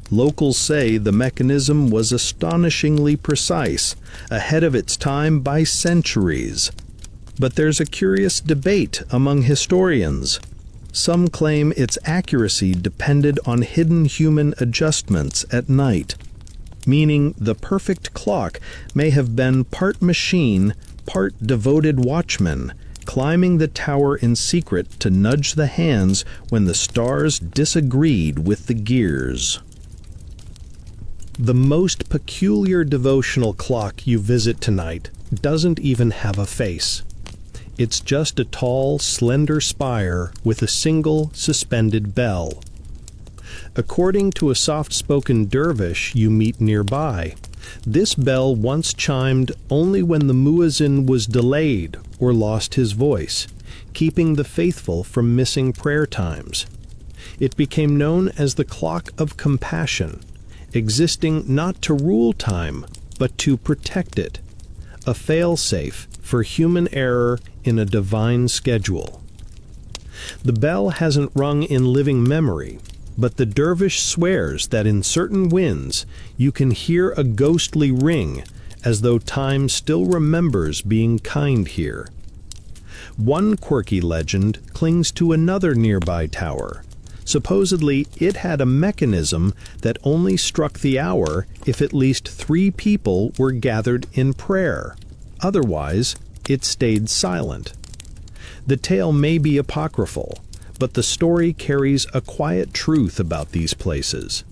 Speaker 2: Locals say the mechanism was astonishingly precise, ahead of its time by centuries. But there's a curious debate among historians. Some claim its accuracy depended on hidden human adjustments at night, meaning the perfect clock may have been part machine, part devoted watchman, climbing the tower in secret to nudge the hands when the stars disagreed with the gears. The most peculiar devotional clock you visit tonight doesn't even have a face. It's just a tall, slender spire with a single suspended bell. According to a soft-spoken dervish you meet nearby, this bell once chimed only when the muezzin was delayed or lost his voice, keeping the faithful from missing prayer times. It became known as the clock of compassion, existing not to rule time, but to protect it, a fail-safe for human error in a divine schedule. The bell hasn't rung in living memory, but the dervish swears that in certain winds you can hear a ghostly ring, as though time still remembers being kind here. One quirky legend clings to another nearby tower. Supposedly, it had a mechanism that only struck the hour if at least 3 people were gathered in prayer. Otherwise, it stayed silent. The tale may be apocryphal, but the story carries a quiet truth about these places.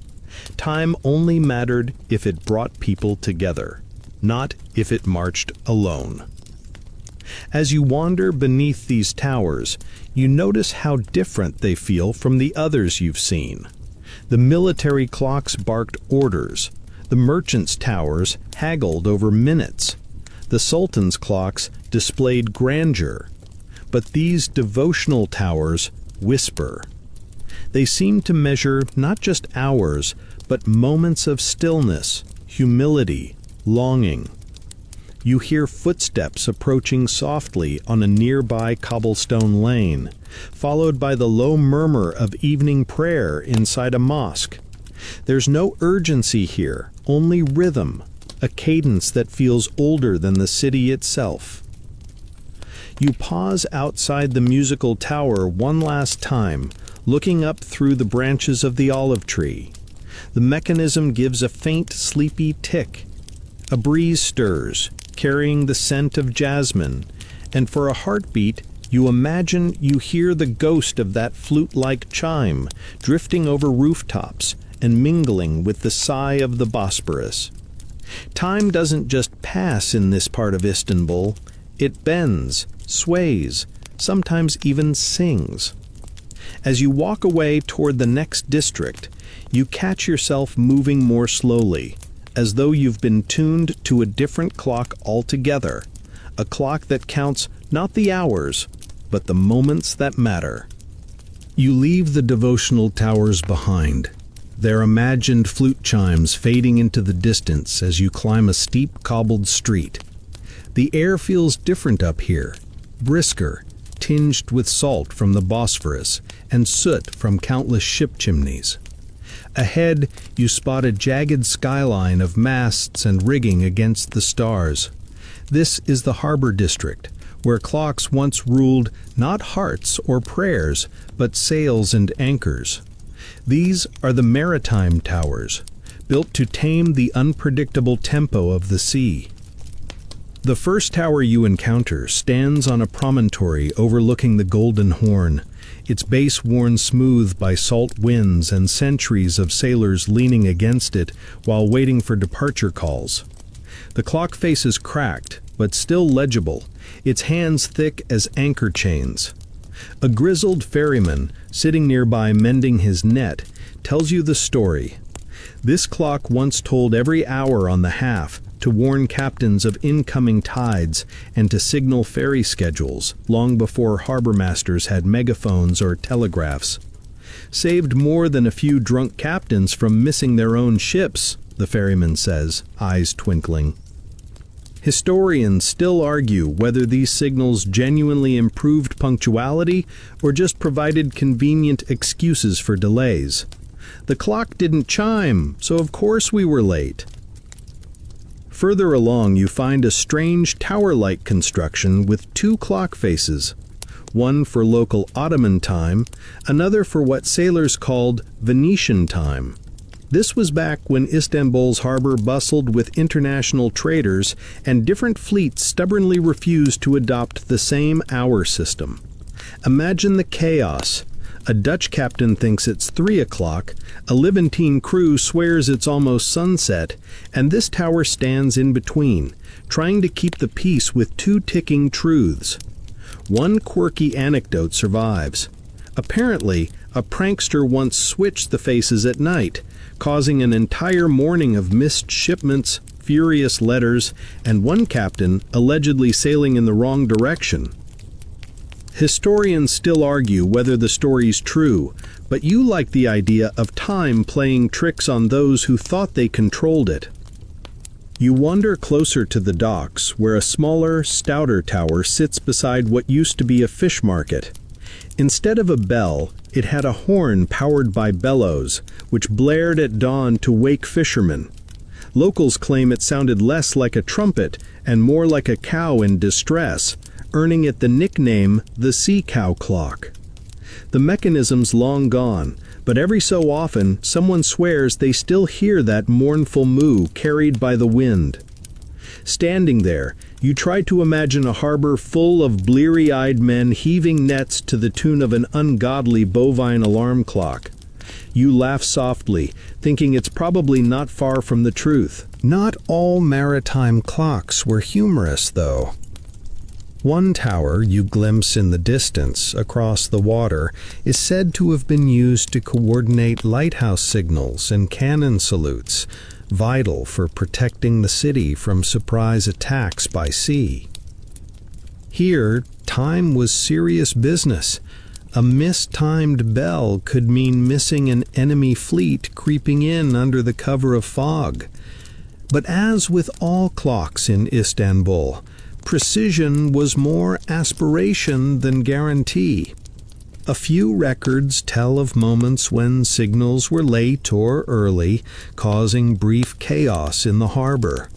Speaker 2: Time only mattered if it brought people together, not if it marched alone. As you wander beneath these towers, you notice how different they feel from the others you've seen. The military clocks barked orders. The merchants' towers haggled over minutes. The sultan's clocks displayed grandeur. But these devotional towers whisper. They seem to measure not just hours, but moments of stillness, humility, longing. You hear footsteps approaching softly on a nearby cobblestone lane, followed by the low murmur of evening prayer inside a mosque. There's no urgency here, only rhythm, a cadence that feels older than the city itself. You pause outside the musical tower one last time, looking up through the branches of the olive tree. The mechanism gives a faint, sleepy tick. A breeze stirs, carrying the scent of jasmine, and for a heartbeat, you imagine you hear the ghost of that flute-like chime drifting over rooftops
Speaker 1: and mingling with the sigh of the Bosporus. Time doesn't just pass in this part of Istanbul, it bends, sways, sometimes even sings. As you walk away toward the next district, you catch yourself moving more slowly, as though you've been tuned to a different clock altogether, a clock that counts not the hours, but the moments that matter. You leave the devotional towers behind, their imagined flute chimes fading into the distance as you climb a steep cobbled street. The air feels different up here, brisker, tinged with salt from the Bosphorus and soot from countless ship chimneys. Ahead, you spot a jagged skyline of masts and rigging against the stars. This is the harbor district, where clocks once ruled not hearts or prayers, but sails and anchors. These are the maritime towers, built to tame the unpredictable tempo of the sea. The first tower you encounter stands on a promontory overlooking the Golden Horn, its base worn smooth by salt winds and centuries of sailors leaning against it while waiting for departure calls. The clock face is cracked, but still legible, its hands thick as anchor chains. A grizzled ferryman, sitting nearby mending his net, tells you the story. This clock once told every hour on the half to warn captains of incoming tides and to signal ferry schedules long before harbor masters had megaphones or telegraphs. Saved more than a few drunk captains from missing their own ships, the ferryman says, eyes twinkling. Historians still argue whether these signals genuinely improved punctuality or just provided convenient excuses for delays. The clock didn't chime, so of course we were late. Further along, you find a strange tower-like construction with two clock faces, one for local Ottoman time, another for what sailors called Venetian time. This was back when Istanbul's harbor bustled with international traders and different fleets stubbornly refused to adopt the same hour system. Imagine the chaos. A Dutch captain thinks it's 3 o'clock, a Levantine crew swears it's almost sunset, and this tower stands in between, trying to keep the peace with two ticking truths. One quirky anecdote survives. Apparently, a prankster once switched the faces at night, causing an entire morning of missed shipments, furious letters, and one captain allegedly sailing in the wrong direction. Historians still argue whether the story's true, but you like the idea of time playing tricks on those who thought they controlled it. You wander closer to the docks, where a smaller, stouter tower sits beside what used to be a fish market. Instead of a bell, it had a horn powered by bellows, which blared at dawn to wake fishermen. Locals claim it sounded less like a trumpet and more like a cow in distress, earning it the nickname the sea cow clock. The mechanism's long gone, but every so often someone swears they still hear that mournful moo carried by the wind. Standing there, you try to imagine a harbor full of bleary-eyed men heaving nets to the tune of an ungodly bovine alarm clock. You laugh softly, thinking it's probably not far from the truth. Not all maritime clocks were humorous, though. One tower you glimpse in the distance, across the water, is said to have been used to coordinate lighthouse signals and cannon salutes, vital for protecting the city from surprise attacks by sea. Here, time was serious business. A mistimed bell could mean missing an enemy fleet creeping in under the cover of fog. But as with all clocks in Istanbul, precision was more aspiration than guarantee. A few records tell of moments when signals were late or early, causing brief chaos in the harbor.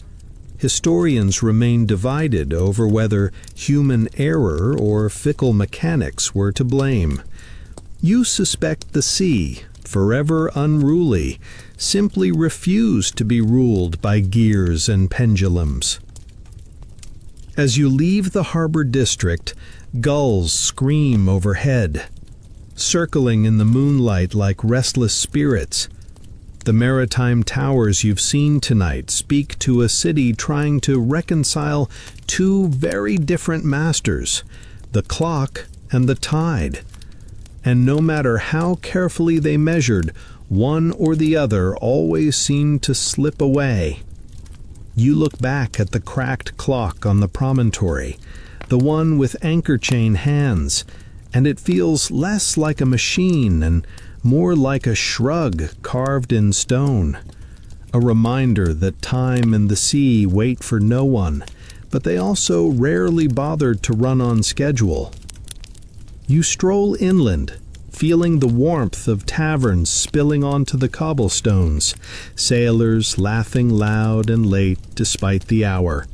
Speaker 1: Historians remain divided over whether human error or fickle mechanics were to blame. You suspect the sea, forever unruly, simply refused to be ruled by gears and pendulums. As you leave the harbor district, gulls scream overhead, circling in the moonlight like restless spirits.
Speaker 2: The maritime towers you've seen tonight speak to a city trying to reconcile two very different masters, the clock and the tide. And no matter how carefully they measured, one or the other always seemed to slip away. You look back at the cracked clock on the promontory, the one with anchor chain hands, and it feels less like a machine and more like a shrug carved in stone. A reminder that time and the sea wait for no one, but they also rarely bothered to run on schedule. You stroll inland, feeling the warmth of taverns spilling onto the cobblestones, sailors laughing loud and late despite the hour.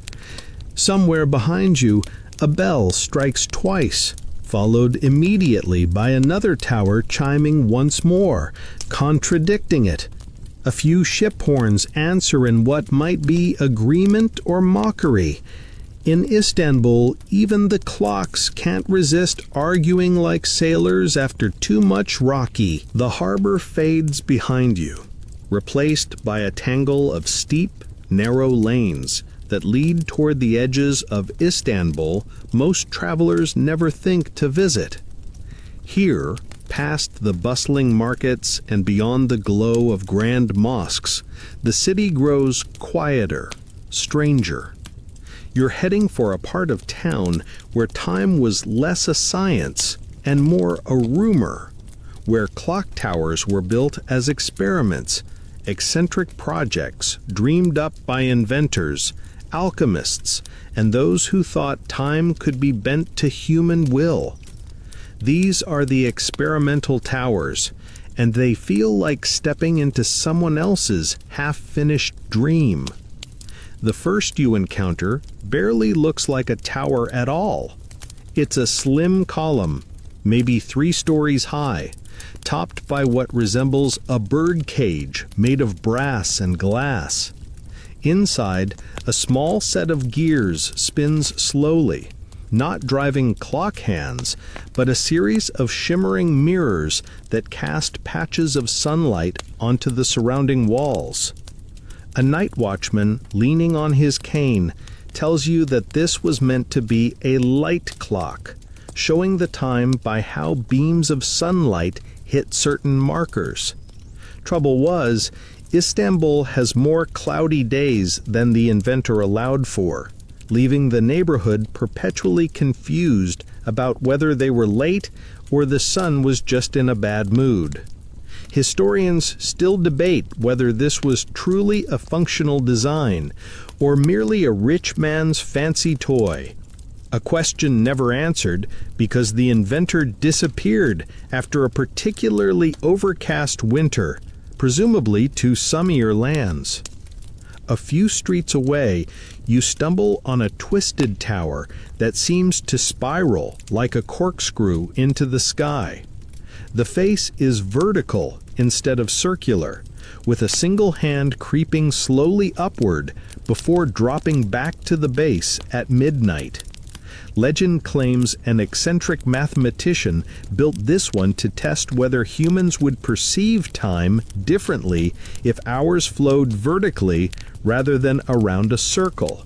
Speaker 2: Somewhere behind you, a bell strikes twice, followed immediately by another tower chiming once more, contradicting it. A few ship horns answer in what might be agreement or mockery. In Istanbul, even the clocks can't resist arguing like sailors after too much raki. The harbor fades behind you, replaced by a tangle of steep, narrow lanes that lead toward the edges of Istanbul most travelers never think to visit. Here, past the bustling markets and beyond the glow of grand mosques, the city grows quieter, stranger. You're heading for a part of town where time was less a science and more a rumor, where clock towers were built as experiments, eccentric projects dreamed up by inventors, alchemists, and those who thought time could be bent to human will. These are the experimental towers, and they feel like stepping into someone else's half-finished dream. The first you encounter barely looks like a tower at all. It's a slim column, maybe 3 stories high, topped by what resembles a bird cage made of brass and glass. Inside, a small set of gears spins slowly, not driving clock hands, but a series of shimmering mirrors that cast patches of sunlight onto the surrounding walls. A night watchman, leaning on his cane, tells you that this was meant to be a light clock, showing the time by how beams of sunlight hit certain markers. Trouble was, Istanbul has more cloudy days than the inventor allowed for, leaving the neighborhood perpetually confused about whether they were late or the sun was just in a bad mood. Historians still debate whether this was truly a functional design or merely a rich man's fancy toy, a question never answered because the inventor disappeared after a particularly overcast winter, presumably to sunnier lands. A few streets away, you stumble on a twisted tower that seems to spiral like a corkscrew into the sky. The face is vertical instead of circular, with a single hand creeping slowly upward before dropping back to the base at midnight. Legend claims an eccentric mathematician built this one to test whether humans would perceive time differently if hours flowed vertically rather than around a circle.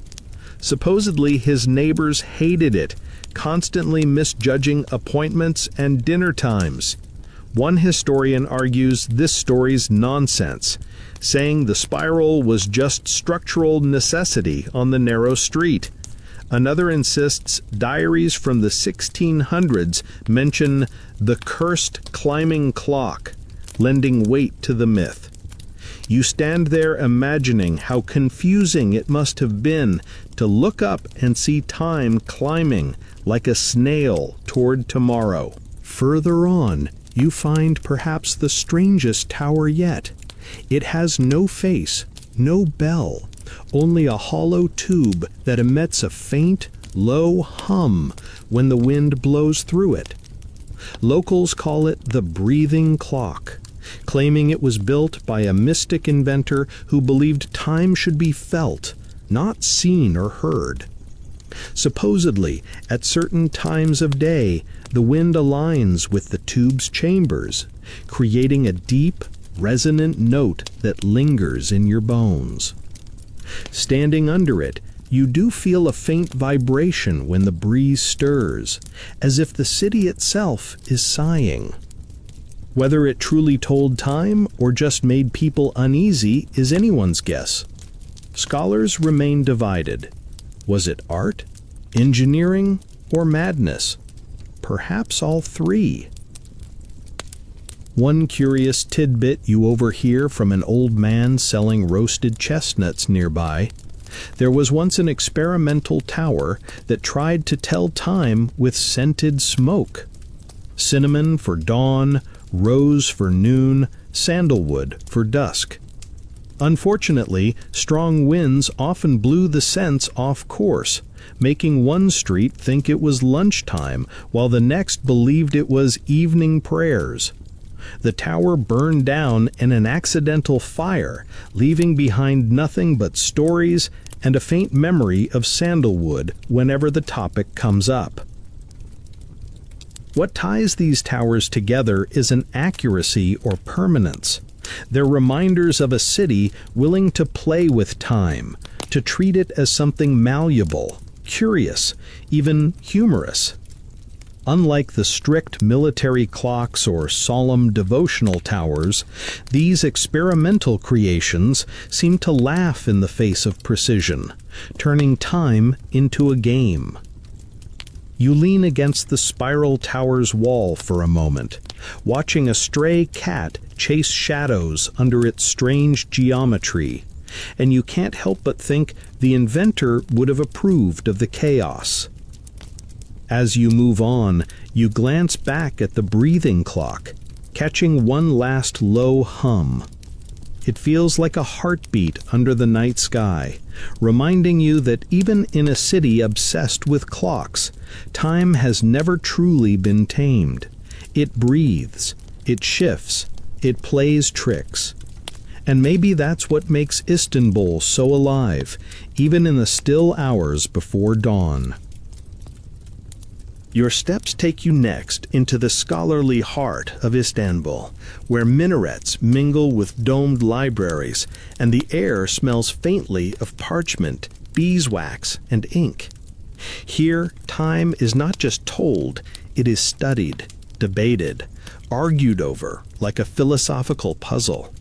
Speaker 2: Supposedly, his neighbors hated it, constantly misjudging appointments and dinner times. One historian argues this story's nonsense, saying the spiral was just structural necessity on the narrow street. Another insists diaries from the 1600s mention the cursed climbing clock, lending weight to the myth. You stand there imagining how confusing it must have been to look up and see time climbing like a snail toward tomorrow. Further on, you find perhaps the strangest tower yet. It has no face, no bell, only a hollow tube that emits a faint, low hum when the wind blows through it. Locals call it the breathing clock, claiming it was built by a mystic inventor who believed time should be felt, not seen or heard. Supposedly, at certain times of day, the wind aligns with the tube's chambers, creating a deep,
Speaker 1: resonant note that lingers in your bones. Standing under it, you do feel a faint vibration when the breeze stirs, as if the city itself is sighing. Whether it truly told time or just made people uneasy is anyone's guess. Scholars remain divided. Was it art, engineering, or madness? Perhaps all three. One curious tidbit you overhear from an old man selling roasted chestnuts nearby. There was once an experimental tower that tried to tell time with scented smoke. Cinnamon for dawn, rose for noon, sandalwood for dusk. Unfortunately, strong winds often blew the scents off course, making one street think it was lunchtime, while the next believed it was evening prayers. The tower burned down in an accidental fire, leaving behind nothing but stories and a faint memory of sandalwood whenever the topic comes up. What ties these towers together is an accuracy or permanence. They're reminders of a city willing to play with time, to treat it as something malleable, curious, even humorous. Unlike the strict military clocks or solemn devotional towers, these experimental creations seem to laugh in the face of precision, turning time into a game. You lean against the spiral tower's wall for a moment, watching a stray cat chase shadows under its strange geometry, and you can't help but think the inventor would have approved of the chaos. As you move on, you glance back at the breathing clock, catching one last low hum. It feels like a heartbeat under the night sky, reminding you that even in a city obsessed with clocks, time has never truly been tamed. It breathes, it shifts, it plays tricks. And maybe that's what makes Istanbul so alive, even in the still hours before dawn. Your steps take you next into the scholarly heart of Istanbul, where minarets mingle with domed libraries, and the air smells faintly of parchment, beeswax, and ink. Here, time is not just told, it is studied, debated, argued over like a philosophical puzzle.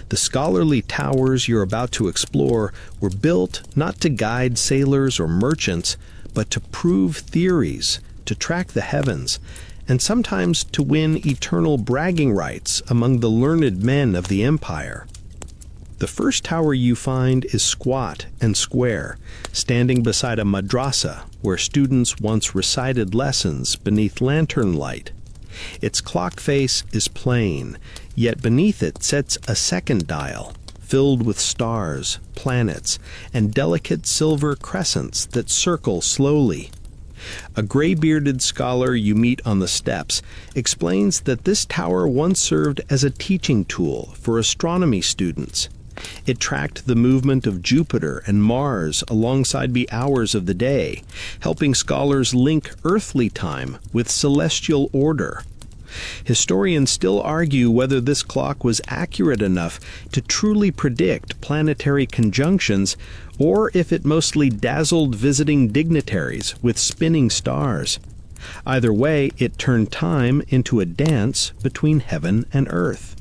Speaker 1: The scholarly towers you're about to explore were built not to guide sailors or merchants, but to prove theories, to track the heavens, and sometimes to win eternal bragging rights among the learned men of the empire. The first tower you find is squat and square, standing beside a madrasa where students once recited lessons beneath lantern light. Its clock face is plain, yet beneath it sits a second dial, filled with stars, planets, and delicate silver crescents that circle slowly. A gray-bearded scholar you meet on the steps explains that this tower once served as a teaching tool for astronomy students. It tracked the movement of Jupiter and Mars alongside the hours of the day, helping scholars link earthly time with celestial order. Historians still argue whether this clock was accurate enough to truly predict planetary conjunctions, or if it mostly dazzled visiting dignitaries with spinning stars. Either way, it turned time into a dance between heaven and earth.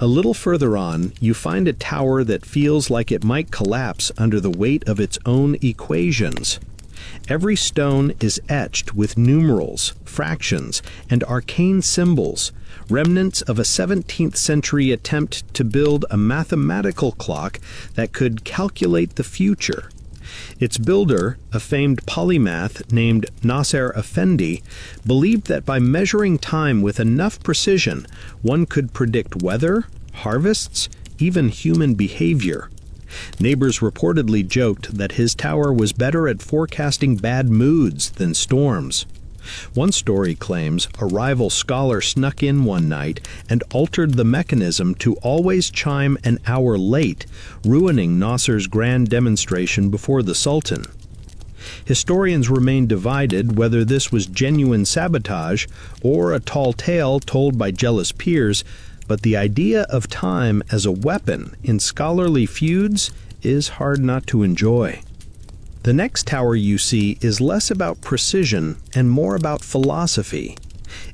Speaker 1: A little further on, you find a tower that feels like it might collapse under the weight of its own equations. Every stone is etched with numerals, fractions, and arcane symbols, remnants of a 17th century attempt to build a mathematical clock that could calculate the future. Its builder, a famed polymath named Nasser Effendi, believed that by measuring time with enough precision, one could predict weather, harvests, even human behavior. Neighbors reportedly joked that his tower was better at forecasting bad moods than storms. One story claims a rival scholar snuck in one night and altered the mechanism to always chime an hour late, ruining Nasser's grand demonstration before the Sultan. Historians remain divided whether this was genuine sabotage or a tall tale told by jealous peers,
Speaker 2: but the idea of time as a weapon in scholarly feuds is hard not to enjoy. The next tower you see is less about precision and more about philosophy.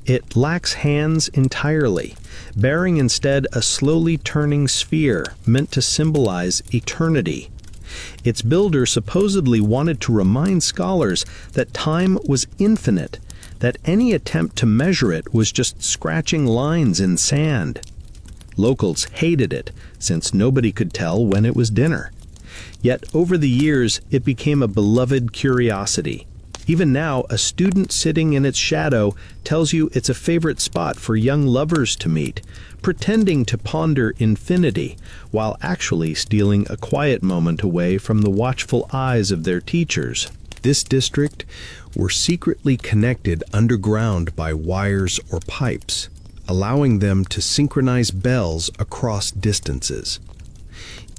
Speaker 2: It lacks hands entirely, bearing instead a slowly turning sphere meant to symbolize eternity. Its builder supposedly wanted to remind scholars that time was infinite, that any attempt to measure it was just scratching lines in sand. Locals hated it, since nobody could tell when it was dinner. Yet over the years, it became a beloved curiosity. Even now, a student sitting in its shadow tells you it's a favorite spot for young lovers to meet, pretending to ponder infinity, while actually stealing a quiet moment away from the watchful eyes of their teachers. This district were secretly connected underground by wires or pipes, allowing them to synchronize bells across distances.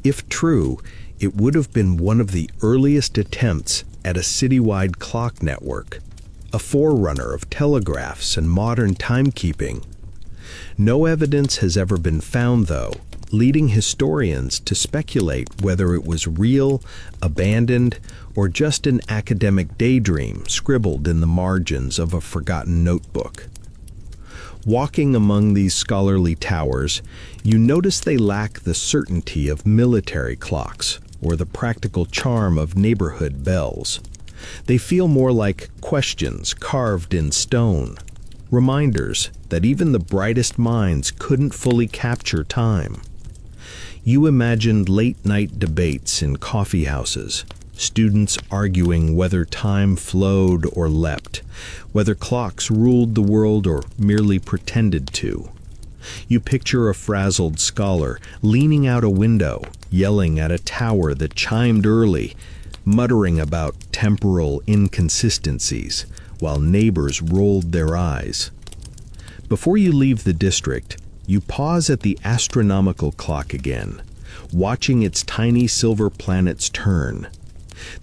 Speaker 2: If true, it would have been one of the earliest attempts at a citywide clock network, a forerunner of telegraphs and modern timekeeping. No evidence has ever been found, though, leading historians to speculate whether it was real, abandoned, or just an academic daydream scribbled in the margins of a forgotten notebook. Walking among these scholarly towers, you notice they lack the certainty of military clocks or the practical charm of neighborhood bells. They feel more like questions carved in stone, reminders that even the brightest minds couldn't fully capture time. You imagined late-night debates in coffee houses, students arguing whether time flowed or leapt, whether clocks ruled the world or merely pretended to. You picture a frazzled scholar leaning out a window, yelling at a tower that chimed early, muttering about temporal inconsistencies, while neighbors rolled their eyes. Before you leave the district, you pause at the astronomical clock again, watching its tiny silver planets turn.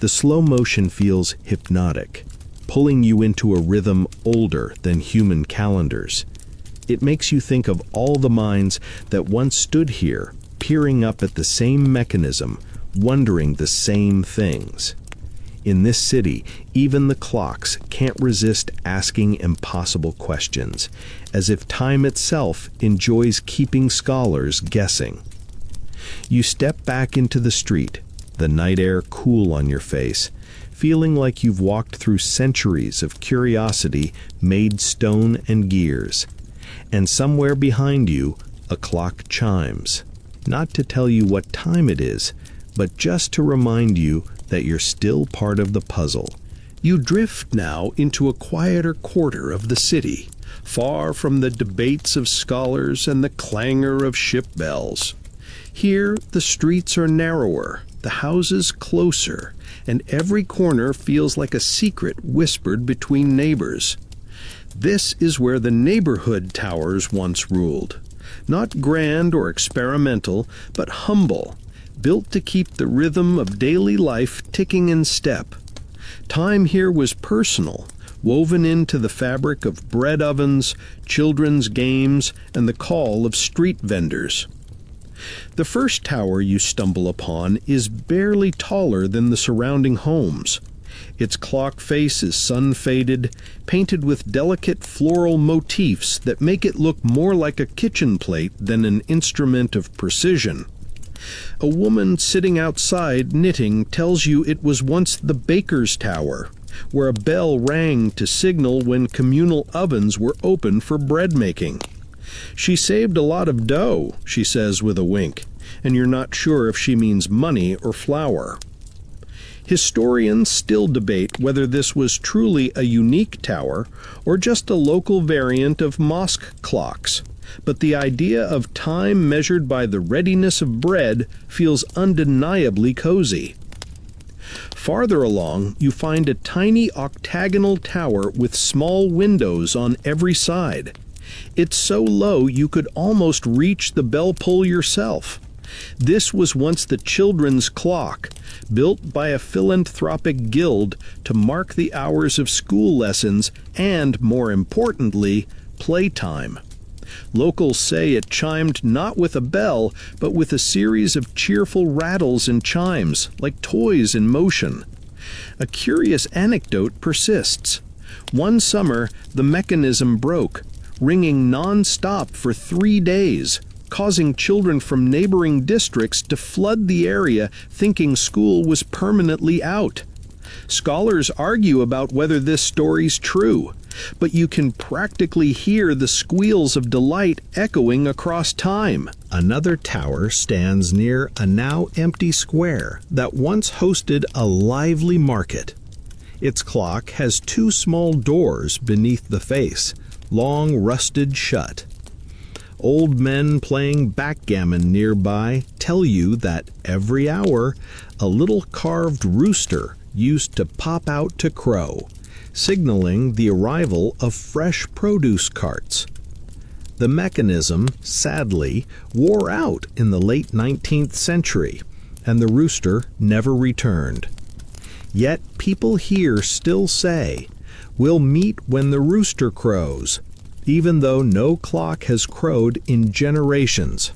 Speaker 2: The slow motion feels hypnotic, pulling you into a rhythm older than human calendars. It makes you think of all the minds that once stood here, peering up at the same mechanism, wondering the same things. In this city, even the clocks can't resist asking impossible questions, as if time itself enjoys keeping scholars guessing. You step back into the street, the night air cool on your face, feeling like you've walked through centuries of curiosity made stone and gears. And somewhere behind you, a clock chimes, not to tell you what time it is, but just to remind you that you're still part of the puzzle. You drift now into a quieter quarter of the city, far from the debates of scholars and the clangor of ship bells. Here, the streets are narrower, the houses closer, and every corner feels like a secret whispered between neighbors. This is where the neighborhood towers once ruled. Not grand or experimental, but humble, built to keep the rhythm of daily life ticking in step. Time here was personal, woven into the fabric of bread ovens, children's games, and the call of street vendors. The first tower you stumble upon is barely taller than the surrounding homes. Its clock face is sun-faded, painted with delicate floral motifs that make it look more like a kitchen plate than an instrument of precision. A woman sitting outside knitting tells you it was once the baker's tower, where a bell rang to signal when communal ovens were open for bread making. She saved a lot of dough, she says with a wink, and you're not sure if she means money or flour. Historians still debate whether this was truly a unique tower or just a local variant of mosque clocks, but the idea of time measured by the readiness of bread feels undeniably cozy. Farther along, you find a tiny octagonal tower with small windows on every side. It's so low you could almost reach the bell pull yourself. This was once the children's clock, built by a philanthropic guild to mark the hours of school lessons and, more importantly, playtime.
Speaker 1: Locals say it chimed not with a bell, but with a series of cheerful rattles and chimes, like toys in motion. A curious anecdote persists. One summer, the mechanism broke, ringing non-stop for 3 days, causing children from neighboring districts to flood the area thinking school was permanently out. Scholars argue about whether this story's true, but you can practically hear the squeals of delight echoing across time. Another tower stands near a now empty square that once hosted a lively market. Its clock has 2 small doors beneath the face, long rusted shut. Old men playing backgammon nearby tell you that every hour a little carved rooster used to pop out to crow, signaling the arrival of fresh produce carts. The mechanism, sadly, wore out in the late 19th century, and the rooster never returned. Yet people here still say, "We'll meet when the rooster crows," even though no clock has crowed in generations.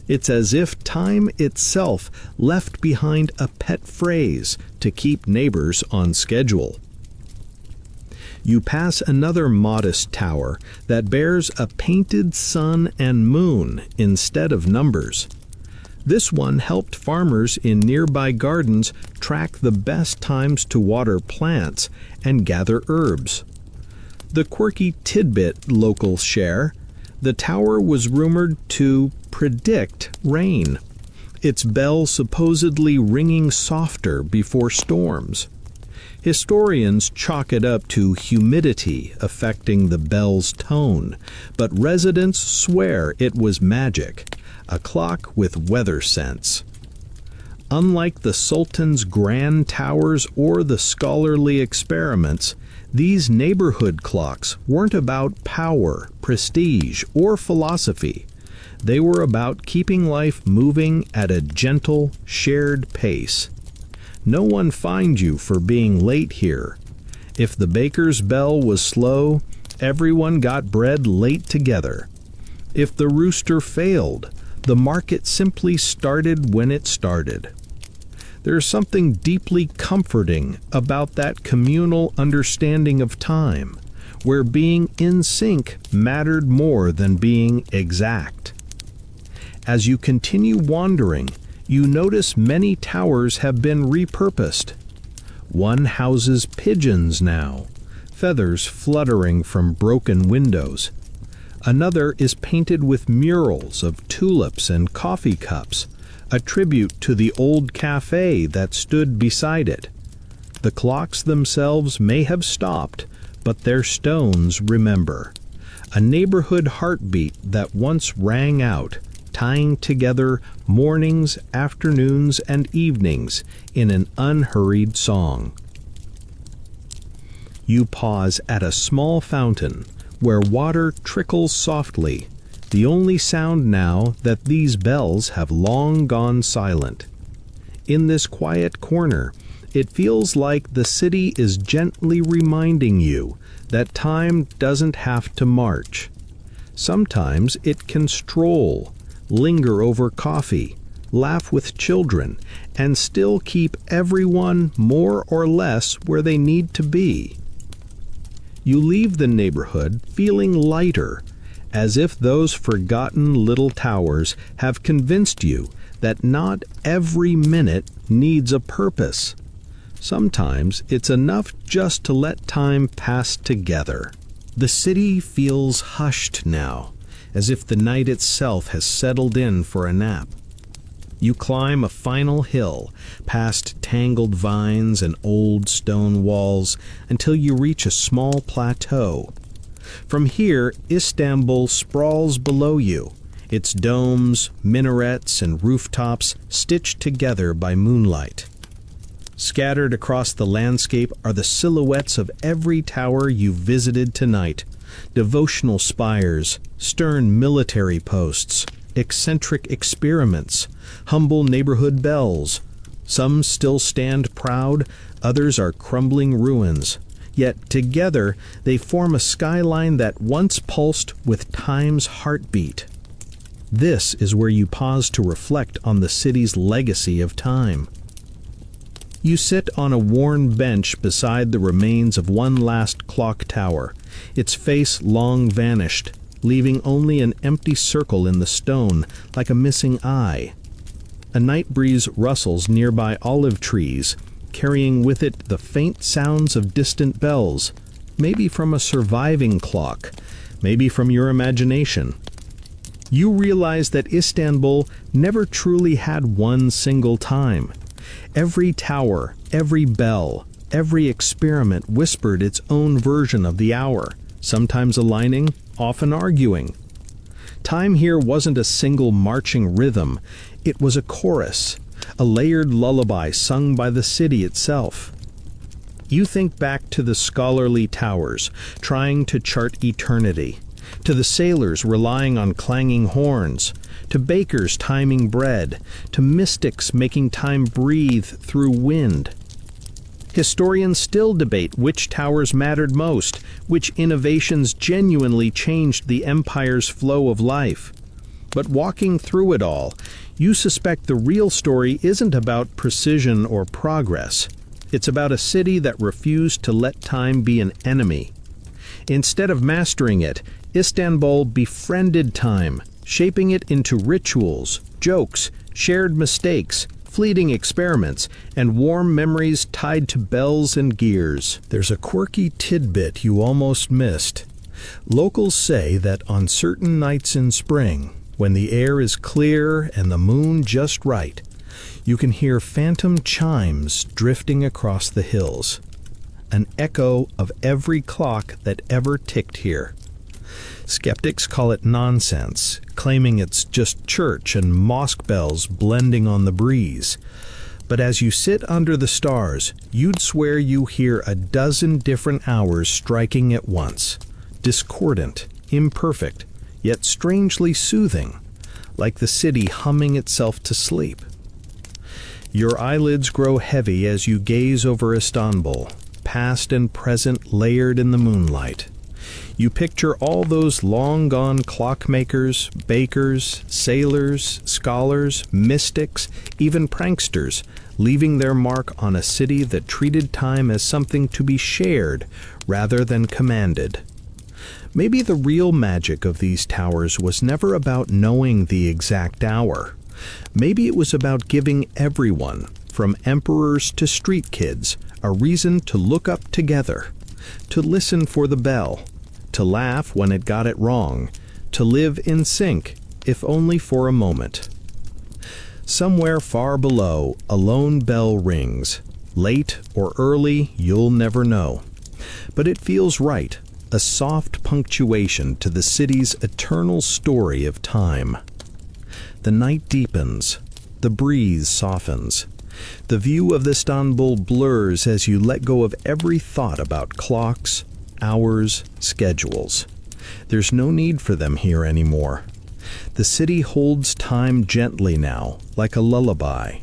Speaker 1: It's as if time itself left behind a pet phrase to keep neighbors on schedule. You pass another modest tower that bears a painted sun and moon instead of numbers. This one helped farmers in nearby gardens track the best times to water plants and gather herbs. The quirky tidbit locals share: the tower was rumored to predict rain, its bell supposedly ringing softer before storms. Historians chalk it up to humidity affecting the bell's tone, but residents swear it was magic, a clock with weather sense. Unlike the Sultan's grand towers or the scholarly experiments, these neighborhood clocks weren't about power, prestige, or philosophy. They were about keeping life moving at a gentle, shared pace. No one fined you for being late here. If the baker's bell was slow, everyone got bread late together. If the rooster failed, the market simply started when it started. There's something deeply comforting about that communal understanding of time, where being in sync mattered more than being exact. As you continue wandering, you notice many towers have been repurposed. One houses pigeons now, feathers fluttering from broken windows. Another is painted with murals of tulips and coffee cups, a tribute to the old cafe that stood beside it. The clocks themselves may have stopped, but their stones remember. A neighborhood heartbeat that once rang out, tying together mornings, afternoons, and evenings in an unhurried song. You pause at a small fountain where water trickles softly, the only sound now that these bells have long gone silent. In this quiet corner, it feels like the city is gently reminding you that time doesn't have to march. Sometimes it can stroll, linger over coffee, laugh with children, and still keep everyone more or less where they need to be. You leave the neighborhood feeling lighter, as if those forgotten little towers have convinced you that not every minute needs a purpose. Sometimes it's enough just to let time pass together. The city feels hushed now, as if the night itself has settled in for a nap. You climb a final hill, past tangled vines and old stone walls, until you reach a small plateau. From here, Istanbul sprawls below you, its domes, minarets, and rooftops stitched together by moonlight. Scattered across the landscape are the silhouettes of every tower you've visited tonight: devotional spires, stern military posts, eccentric experiments, humble neighborhood bells. Some still stand proud, others are crumbling ruins,
Speaker 2: Yet together they form a skyline that once pulsed with time's heartbeat. This is where you pause to reflect on the city's legacy of time. You sit on a worn bench beside the remains of one last clock tower, its face long vanished, leaving only an empty circle in the stone like a missing eye. A night breeze rustles nearby olive trees, carrying with it the faint sounds of distant bells, maybe from a surviving clock, maybe from your imagination. You realize that Istanbul never truly had one single time. Every tower, every bell, every experiment whispered its own version of the hour, sometimes aligning, often arguing. Time here wasn't a single marching rhythm, it was a chorus, a layered lullaby sung by the city itself. You think back to the scholarly towers, trying to chart eternity, to the sailors relying on clanging horns, to bakers timing bread, to mystics making time breathe through wind. Historians still debate which towers mattered most, which innovations genuinely changed the empire's flow of life. But walking through it all, you suspect the real story isn't about precision or progress. It's about a city that refused to let time be an enemy. Instead of mastering it, Istanbul befriended time, shaping it into rituals, jokes, shared mistakes, fleeting experiments, and warm memories tied to bells and gears. There's a quirky tidbit you almost missed. Locals say that on certain nights in spring, when the air is clear and the moon just right, you can hear phantom chimes drifting across the hills, an echo of every clock that ever ticked here. Skeptics call it nonsense, claiming it's just church and mosque bells blending on the breeze. But as you sit under the stars, you'd swear you hear a dozen different hours striking at once, discordant, imperfect, yet strangely soothing, like the city humming itself to sleep. Your eyelids grow heavy as you gaze over Istanbul, past and present layered in the moonlight. You picture all those long-gone clockmakers, bakers, sailors, scholars, mystics, even pranksters, leaving their mark on a city that treated time as something to be shared rather than commanded. Maybe the real magic of these towers was never about knowing the exact hour. Maybe it was about giving everyone, from emperors to street kids, a reason to look up together, to listen for the bell, to laugh when it got it wrong, to live in sync, if only for a moment. Somewhere far below, a lone bell rings. Late or early, you'll never know. But it feels right, a soft punctuation to the city's eternal story of time. The night deepens, the breeze softens. The view of Istanbul blurs as you let go of every thought about clocks, hours, schedules. There's no need for them here anymore. The city holds time gently now, like a lullaby,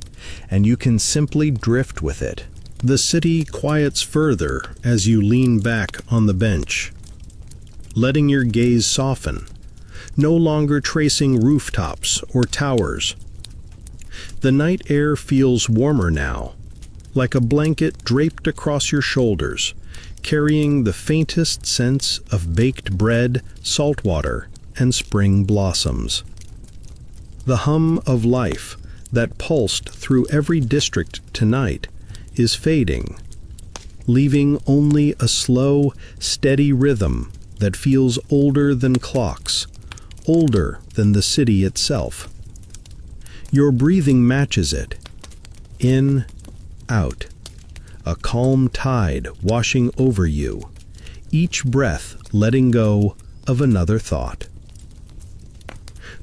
Speaker 2: and you can simply drift with it. The city quiets further as you lean back on the bench, letting your gaze soften, no longer tracing rooftops or towers. The night air feels warmer now, like a blanket draped across your shoulders, carrying the faintest sense of baked bread, salt water, and spring blossoms. The hum of life that pulsed through every district tonight is fading, leaving only a slow, steady rhythm that feels older than clocks, older than the city itself. Your breathing matches it. In, out. A calm tide washing over you, each breath letting go of another thought.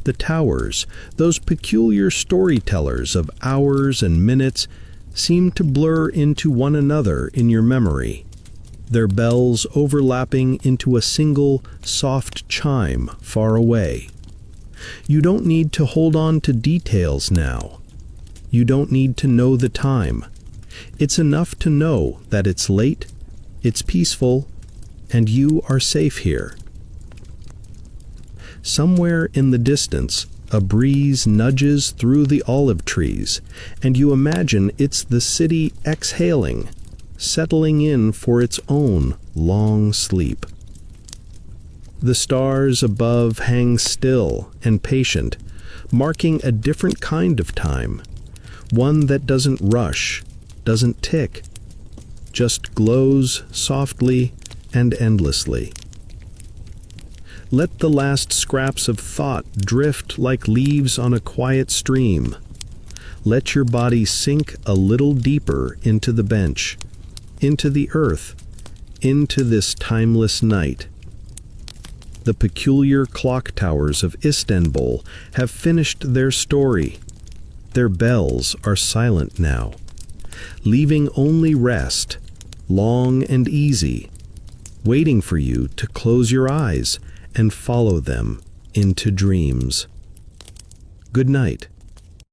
Speaker 2: The towers, those peculiar storytellers of hours and minutes, seem to blur into one another in your memory, their bells overlapping into a single soft chime far away. You don't need to hold on to details now. You don't need to know the time. It's enough to know that it's late It's peaceful, and you are safe here. Somewhere in the distance, a breeze nudges through the olive trees, and you imagine it's the city exhaling, settling in for its own long sleep. The stars above hang still and patient, marking a different kind of time, one that doesn't rush, doesn't tick, just glows softly and endlessly. Let the last scraps of thought drift like leaves on a quiet stream. Let your body sink a little deeper into the bench, into the earth, into this timeless night. The peculiar clock towers of Istanbul have finished their story. Their bells are silent now, leaving only rest, long and easy, waiting for you to close your eyes and follow them into dreams. Good night.